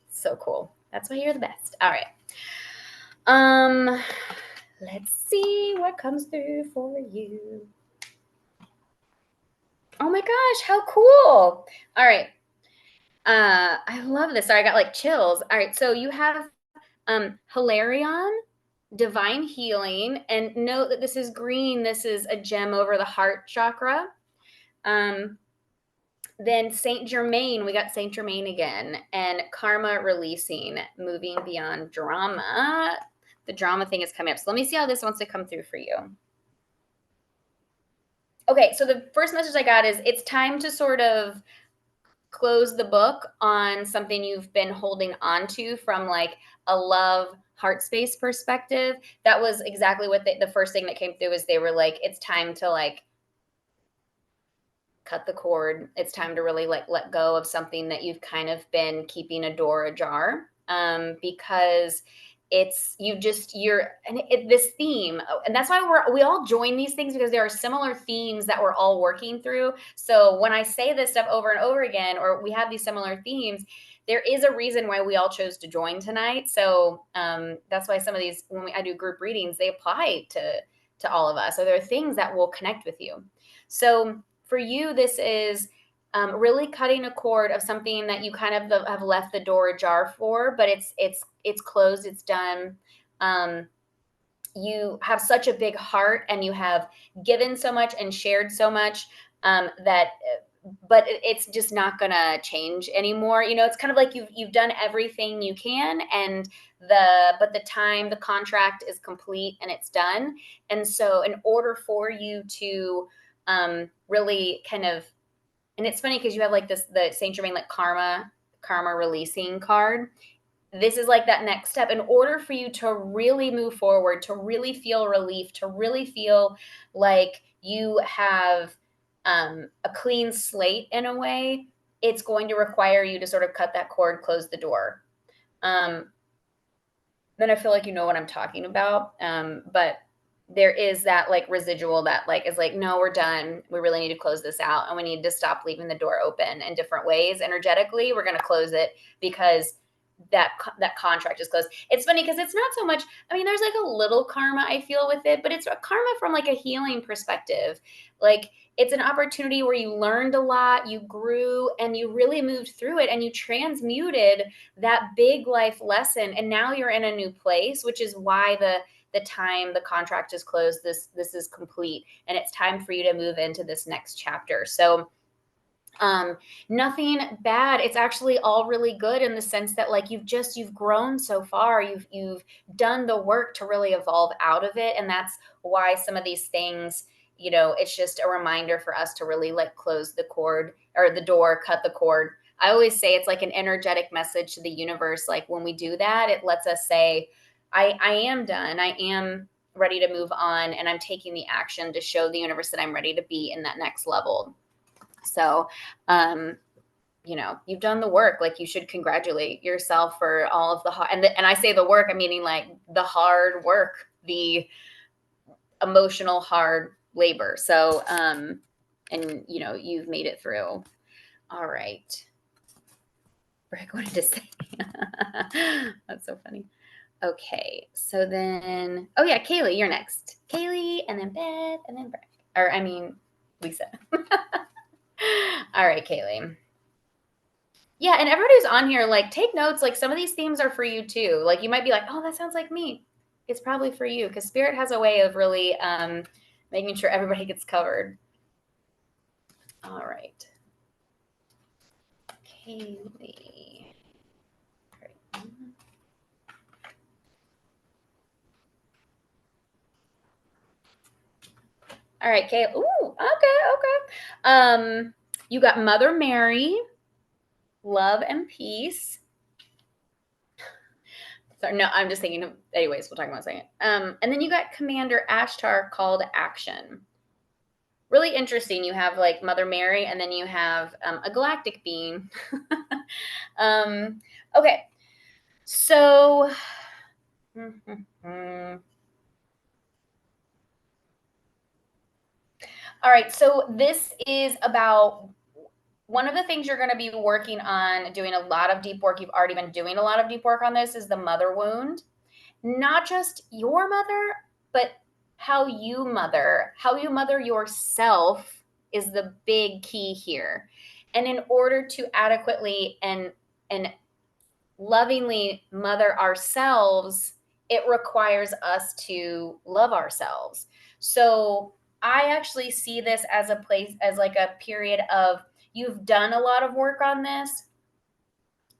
So cool. That's why you're the best. All right. Let's see what comes through for you. Oh my gosh, how cool. All right. I love this. Sorry, I got like chills. All right, so you have Hilarion, Divine Healing, and note that this is green. This is a gem over the heart chakra. Then Saint Germain, we got Saint Germain again, and Karma Releasing, moving beyond drama. The drama thing is coming up. So let me see how this wants to come through for you. Okay, so the first message I got is it's time to sort of close the book on something you've been holding on to from like a love heart space perspective. That was exactly what the first thing that came through is they were like, it's time to like cut the cord. It's time to really like let go of something that you've kind of been keeping a door ajar, because this theme, and that's why we all join these things, because there are similar themes that we're all working through. So when I say this stuff over and over again, or we have these similar themes, there is a reason why we all chose to join tonight. So that's why some of these, when I do group readings, they apply to all of us. So there are things that will connect with you. So for you, this is really cutting a cord of something that you kind of have left the door ajar for, but it's closed, it's done. You have such a big heart, and you have given so much and shared so much but it's just not gonna change anymore. It's kind of like you've done everything you can, and the contract is complete and it's done. And so in order for you to really kind of, and it's funny because you have like the Saint Germain, like karma releasing card. This is like that next step. In order for you to really move forward, to really feel relief, to really feel like you have a clean slate in a way, it's going to require you to sort of cut that cord, close the door. Then I feel like you know what I'm talking about. But there is that like residual that like is like, no, we're done. We really need to close this out, and we need to stop leaving the door open in different ways. Energetically, we're going to close it because that contract is closed. It's funny because it's not so much, I mean, there's like a little karma I feel with it, but it's a karma from like a healing perspective. Like it's an opportunity where you learned a lot, you grew, and you really moved through it, and you transmuted that big life lesson, and now you're in a new place, which is why the time the contract is closed, this is complete, and it's time for you to move into this next chapter. So nothing bad. It's actually all really good in the sense that like you've grown so far. You've done the work to really evolve out of it. And that's why some of these things, it's just a reminder for us to really like close the cord or the door, cut the cord. I always say it's like an energetic message to the universe. Like when we do that, it lets us say, I am done. I am ready to move on. And I'm taking the action to show the universe that I'm ready to be in that next level. So, you've done the work. Like you should congratulate yourself for all of the hard, and I say the work, I'm meaning like the hard work, the emotional hard labor. So, you've made it through. All right. Rick wanted to say, that's so funny. Okay. So then, oh yeah, Kaylee, you're next. Kaylee, and then Beth, and then Brick. Lisa. All right, Kaylee. Yeah, and everybody who's on here, like, take notes. Like, some of these themes are for you too. Like, you might be like, oh, that sounds like me. it's probably for you, because Spirit has a way of really making sure everybody gets covered. All right. Kaylee. All right, Kay. Ooh, okay. You got Mother Mary, love and peace. Sorry, no, I'm just thinking of, anyways, we'll talk about it in a second. And then you got Commander Ashtar, call to action. Really interesting. You have like Mother Mary, and then you have a galactic being. Okay. So all right, so this is about one of the things you're going to be working on, doing a lot of deep work. You've already been doing a lot of deep work on this, is the mother wound. Not just your mother, but how you mother yourself is the big key here. And in order to adequately and lovingly mother ourselves, it requires us to love ourselves. So I actually see this as a place, as like a period of, you've done a lot of work on this,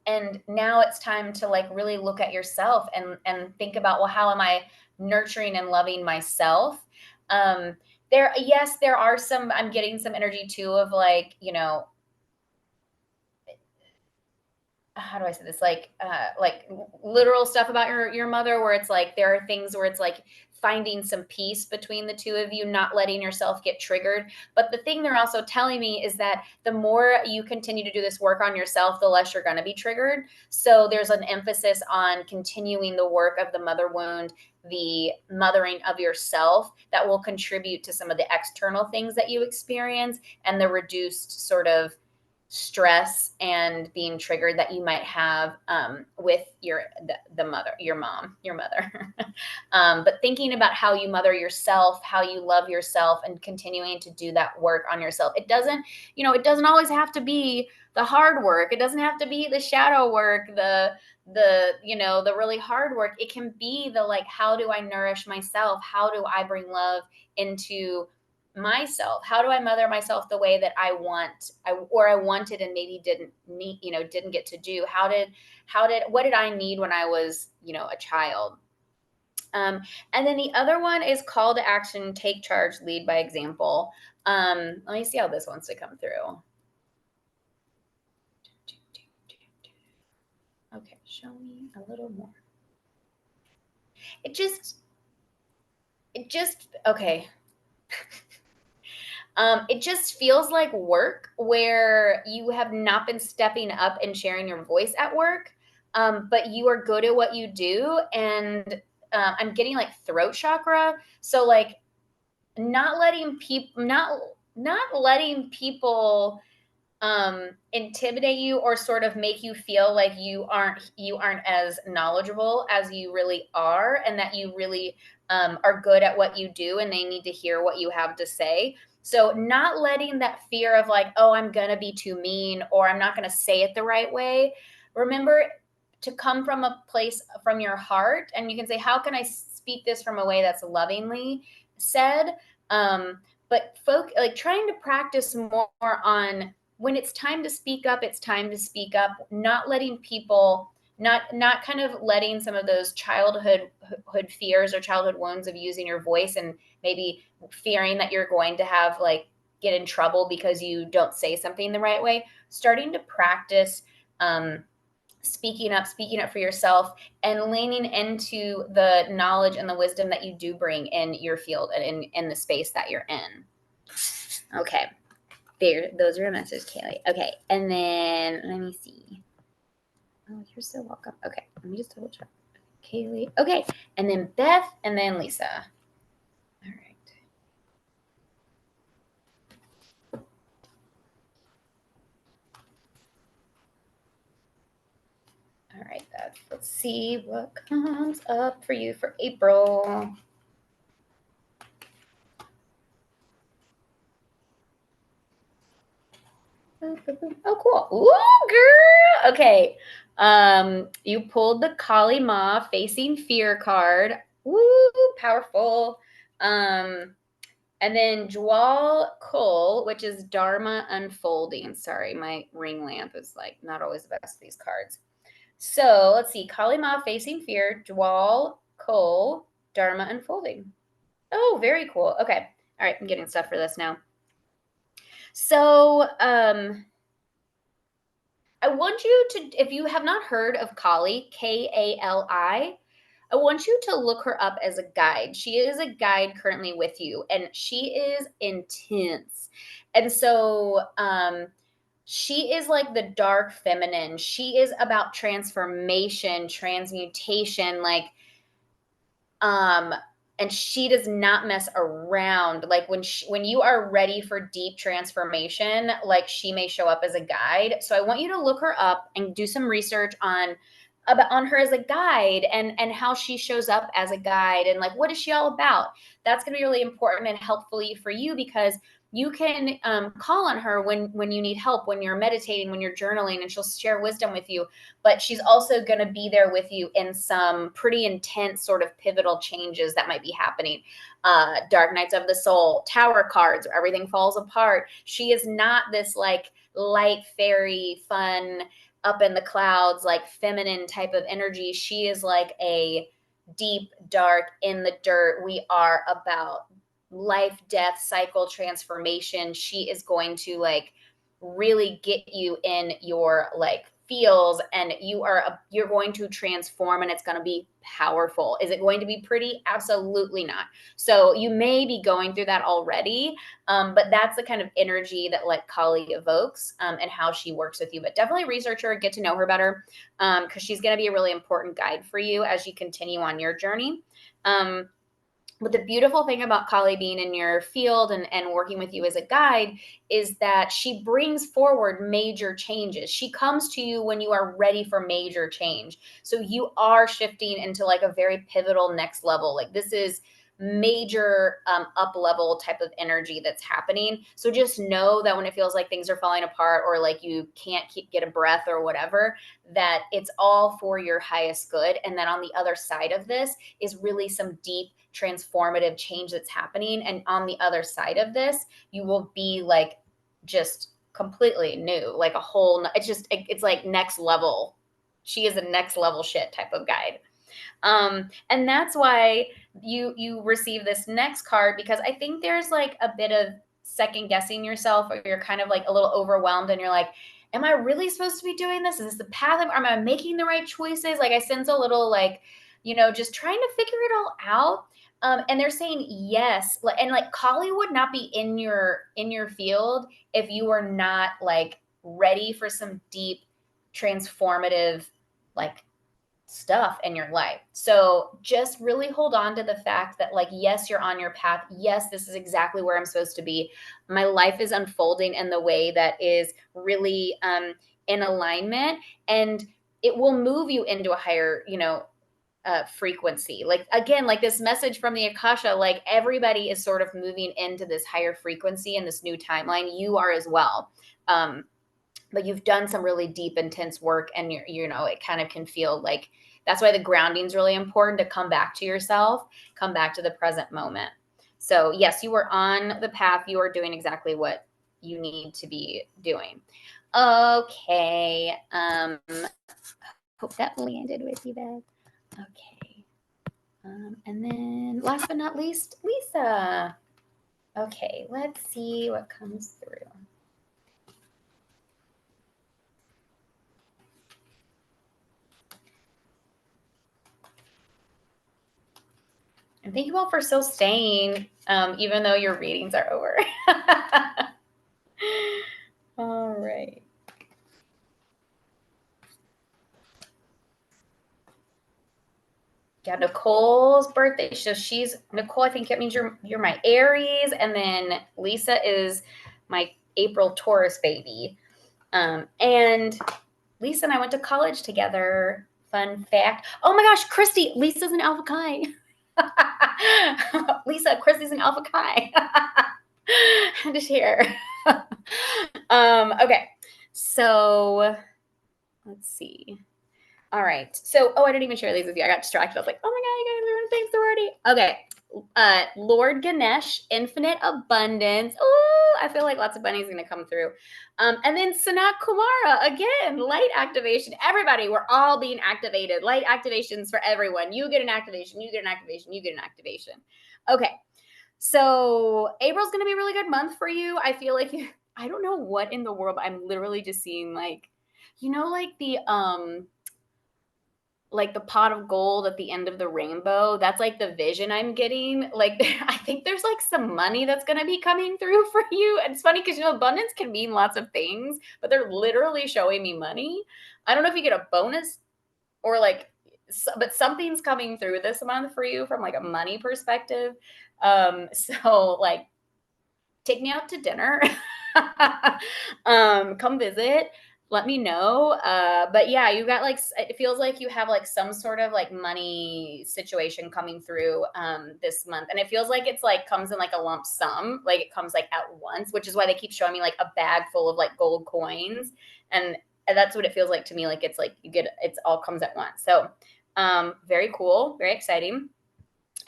and now it's time to like really look at yourself and think about, well, how am I nurturing and loving myself? There are some, I'm getting some energy too of like, you know, how do I say this? Like literal stuff about your mother, where it's like, there are things where it's like finding some peace between the two of you, not letting yourself get triggered. But the thing they're also telling me is that the more you continue to do this work on yourself, the less you're going to be triggered. So there's an emphasis on continuing the work of the mother wound, the mothering of yourself, that will contribute to some of the external things that you experience and the reduced sort of stress and being triggered that you might have with the mother, your mother. But thinking about how you mother yourself, how you love yourself, and continuing to do that work on yourself. It doesn't, it doesn't always have to be the hard work. It doesn't have to be the shadow work, the really hard work. It can be the like, how do I nourish myself? How do I bring love into myself? How do I mother myself the way that I wanted and maybe didn't need, didn't get to do? What did I need when I was, a child? And then the other one is call to action, take charge, lead by example. Let me see how this wants to come through. Okay, show me a little more. It just, okay. It just feels like work where you have not been stepping up and sharing your voice at work, but you are good at what you do. And I'm getting like throat chakra. So like not letting people intimidate you or sort of make you feel like you aren't as knowledgeable as you really are, and that you really are good at what you do and they need to hear what you have to say. So not letting that fear of like, oh, I'm going to be too mean, or I'm not going to say it the right way. Remember to come from a place from your heart, and you can say, how can I speak this from a way that's lovingly said? But like trying to practice more on, when it's time to speak up, it's time to speak up, not letting people, not kind of letting some of those childhood fears or childhood wounds of using your voice, and maybe fearing that you're going to have like get in trouble because you don't say something the right way. Starting to practice speaking up for yourself, and leaning into the knowledge and the wisdom that you do bring in your field and in the space that you're in. Okay. There, those are a message, Kaylee. Okay, and then let me see. Oh, you're so welcome. Okay, let me just double check. Kaylee. Okay, and then Beth, and then Lisa. All right. All right, Beth. Let's see what comes up for you for April. Oh, cool. Ooh, girl. Okay. You pulled the Kali Ma Facing Fear card. Woo, powerful. And then Jwal Kul, which is Dharma Unfolding. Sorry, my ring lamp is like not always the best of these cards. So let's see. Kali Ma Facing Fear, Jwal Kul, Dharma Unfolding. Oh, very cool. Okay. All right, I'm getting stuff for this now. So I want you to, if you have not heard of Kali, Kali, I want you to look her up as a guide. She is a guide currently with you, and she is intense. And so she is like the dark feminine. She is about transformation, transmutation, like and she does not mess around. Like when you are ready for deep transformation, like she may show up as a guide. So I want you to look her up and do some research on her as a guide and how she shows up as a guide and like what is she all about. That's going to be really important and helpful for you because you can call on her when you need help, when you're meditating, when you're journaling, and she'll share wisdom with you. But she's also going to be there with you in some pretty intense sort of pivotal changes that might be happening. Dark Nights of the Soul, Tower cards, where everything falls apart. She is not this like light fairy, fun, up in the clouds, like feminine type of energy. She is like a deep, dark, in the dirt. We are about life, death, cycle, transformation. She is going to like really get you in your like feels, and you're going to transform, and it's going to be powerful. Is it going to be pretty? Absolutely not. So you may be going through that already, but that's the kind of energy that like Kali evokes, and how she works with you. But definitely research her, get to know her better, because she's going to be a really important guide for you as you continue on your journey. But the beautiful thing about Kali being in your field and working with you as a guide is that she brings forward major changes. She comes to you when you are ready for major change. So you are shifting into like a very pivotal next level. Like this is major up level type of energy that's happening. So just know that when it feels like things are falling apart or like you can't get a breath or whatever, that it's all for your highest good. And then on the other side of this is really some deep transformative change that's happening. And on the other side of this, you will be like just completely new, like a whole, it's like next level. She is a next level shit type of guide. And that's why you receive this next card, because I think there's like a bit of second guessing yourself, or you're kind of like a little overwhelmed and you're like, am I really supposed to be doing this? Is this the path? Am I making the right choices? Like I sense a little like, just trying to figure it all out. And they're saying yes. And like Kali would not be in your field if you were not like ready for some deep transformative like stuff in your life. So just really hold on to the fact that like, yes, you're on your path. Yes, this is exactly where I'm supposed to be. My life is unfolding in the way that is really in alignment, and it will move you into a higher, frequency. Like again, like this message from the Akasha, like everybody is sort of moving into this higher frequency in this new timeline. You are as well. But you've done some really deep, intense work, and it kind of can feel like that's why the grounding is really important, to come back to yourself, come back to the present moment. So yes, you are on the path. You are doing exactly what you need to be doing. Okay. Hope that landed with you, Beth. Okay. And then last but not least, Lisa. Okay, let's see what comes through. And thank you all for still staying, even though your readings are over. All right. Yeah, Nicole's birthday. So she's Nicole. I think it means you're my Aries, and then Lisa is my April Taurus baby. And Lisa and I went to college together. Fun fact. Oh my gosh, Christy, Lisa's an Alpha Chi. Lisa, Christy's an Alpha Chi. Had to share. Okay, so let's see. All right. So, I didn't even share these with you. I got distracted. I was like, oh my God, you guys are doing things already. Okay. Lord Ganesh, infinite abundance. Oh, I feel like lots of bunnies going to come through. And then Sanat Kumara, again, light activation. Everybody, we're all being activated. Light activations for everyone. You get an activation, you get an activation, you get an activation. Okay. So April's going to be a really good month for you. I feel like I don't know what in the world, but I'm literally just seeing like, like the pot of gold at the end of the rainbow. That's like the vision I'm getting. Like, I think there's like some money that's going to be coming through for you. And it's funny because, abundance can mean lots of things, but they're literally showing me money. I don't know if you get a bonus or like, but something's coming through this month for you from like a money perspective. So like, take me out to dinner. Come visit. Let me know. But yeah, you got like, it feels like you have like some sort of like money situation coming through this month. And it feels like it's like comes in like a lump sum, like it comes like at once, which is why they keep showing me like a bag full of like gold coins. And that's what it feels like to me. Like it's like it's all comes at once. So very cool, very exciting.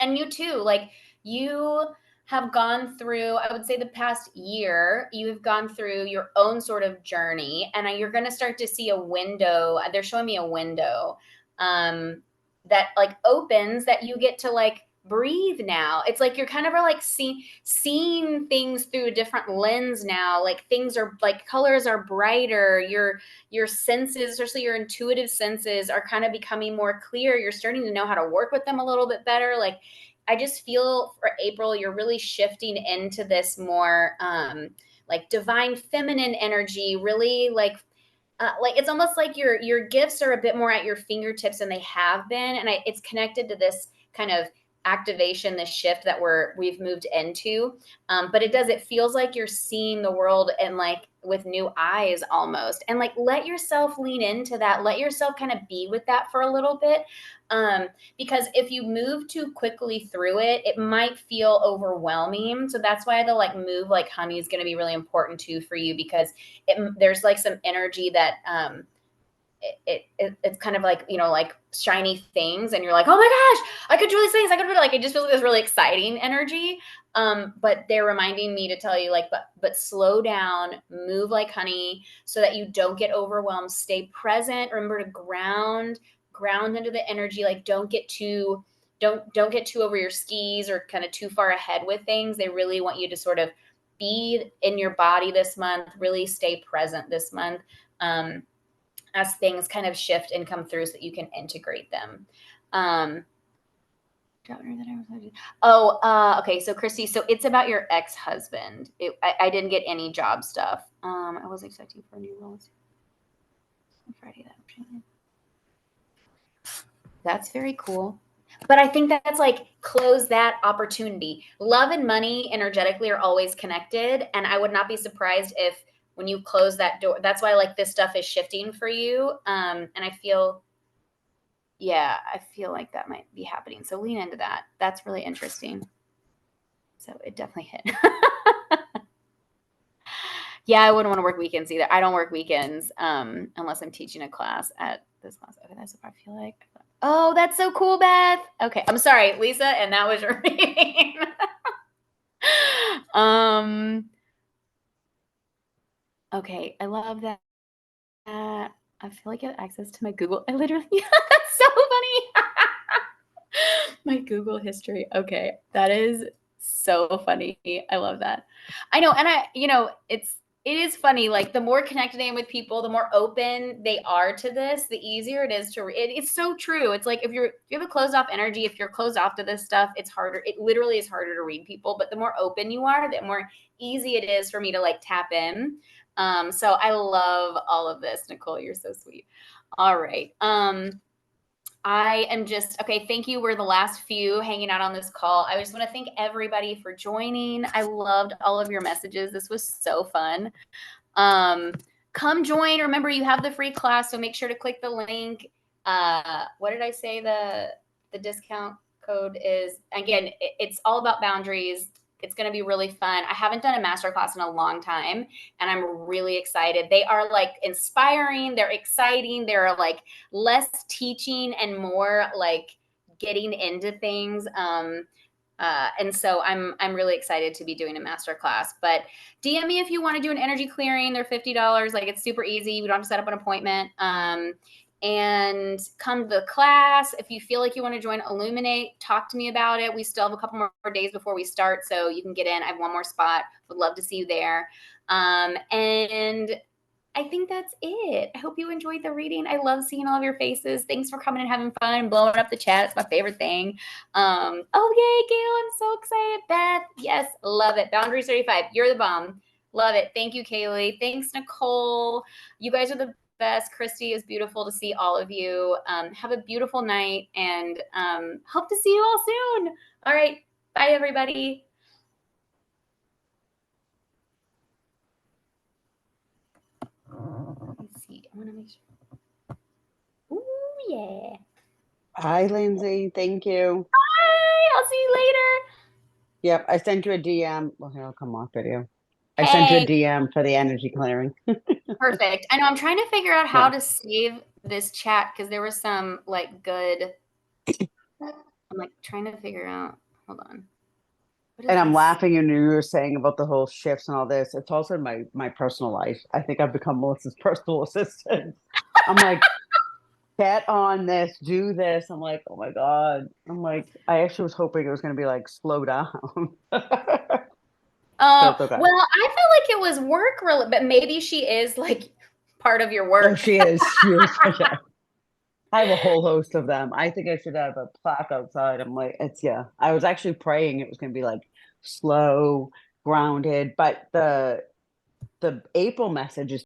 And you too, like you have gone through, I would say the past year, you have gone through your own sort of journey, and you're going to start to see a window. They're showing me a window that like opens, that you get to like breathe now. It's like you're kind of like seeing things through a different lens now. Like things are like colors are brighter. Your senses, especially your intuitive senses, are kind of becoming more clear. You're starting to know how to work with them a little bit better. Like I just feel for April, you're really shifting into this more like divine feminine energy, really like it's almost like your gifts are a bit more at your fingertips than they have been. And it's connected to this kind of activation, this shift that we've moved into. But it feels like you're seeing the world and like with new eyes almost. And like, let yourself lean into that. Let yourself kind of be with that for a little bit. Because if you move too quickly through it, it might feel overwhelming. So that's why the like move like honey is going to be really important too for you, because there's like some energy that it's kind of like, like shiny things, and you're like, oh my gosh, I could do these things. I could do like, it just feels like this really exciting energy. But they're reminding me to tell you like, but slow down, move like honey so that you don't get overwhelmed. Stay present. Remember to ground into the energy. Like don't get too over your skis or kind of too far ahead with things. They really want you to sort of be in your body this month, really stay present this month. As things kind of shift and come through so that you can integrate them. Okay. So Christy, so it's about your ex-husband. I didn't get any job stuff. I was expecting for a new role on Friday. That's very cool. But I think that's like, close that opportunity. Love and money energetically are always connected. And I would not be surprised if when you close that door, that's why like this stuff is shifting for you. And I feel like that might be happening. So lean into that. That's really interesting. So it definitely hit. Yeah, I wouldn't want to work weekends either. I don't work weekends unless I'm teaching a class at this class. Okay, that's what I feel like. Oh, that's so cool, Beth. Okay, I'm sorry, Lisa, and that was your reading. Okay, I love that. I feel like I have access to my Google. I literally, that's so funny. My Google history. Okay, that is so funny. I love that. I know, and it is funny. Like the more connected I am with people, the more open they are to this, the easier it is to. It's so true. It's like if you have a closed off energy, if you're closed off to this stuff, it's harder. It literally is harder to read people. But the more open you are, the more easy it is for me to like tap in. So I love all of this, Nicole. You're so sweet. All right. I am just, okay, thank you. We're the last few hanging out on this call. I just want to thank everybody for joining. I loved all of your messages. This was so fun. Come join. Remember, you have the free class, so make sure to click the link. What did I say the discount code is? Again, it's all about boundaries. It's going to be really fun. I haven't done a masterclass in a long time, and I'm really excited. They are like inspiring. They're exciting. They're like less teaching and more like getting into things. And so I'm really excited to be doing a masterclass. But DM me if you want to do an energy clearing. They're $50. Like, it's super easy. We don't have to set up an appointment. And come to the class. If you feel like you want to join Illuminate, talk to me about it. We still have a couple more days before we start, so you can get in. I have one more spot. Would love to see you there. And I think that's it. I hope you enjoyed the reading. I love seeing all of your faces. Thanks for coming and having fun and blowing up the chat. It's my favorite thing. Oh, yay, Gail. I'm so excited. Beth, yes, love it. Boundaries 35. You're the bomb. Love it. Thank you, Kaylee. Thanks, Nicole. You guys are the best. Christy, is beautiful to see all of you. Have a beautiful night, and hope to see you all soon. All right. Bye, everybody. Let's see. I want to make sure. Ooh, yeah. Hi, Lindsay. Thank you. Bye. I'll see you later. Yep, I sent you a DM. Well, here, I'll come off video. I sent you a DM for the energy clearing. Perfect. I know I'm trying to figure out how Yeah. to save this chat because there was some like good. I'm like trying to figure out. Hold on. What is And I'm this? laughing, and you were saying about the whole shifts and all this. It's also my personal life. I think I've become Melissa's personal assistant. I'm like, get on this, do this. I'm like, oh my God. I'm like, I actually was hoping it was going to be like, slow down. But it's okay. Well, I felt like it was work related, but maybe she is like part of your work. Oh, she is. She is. Yeah. I have a whole host of them. I think I should have a plaque outside. I'm like, I was actually praying it was going to be like slow, grounded, but the April message is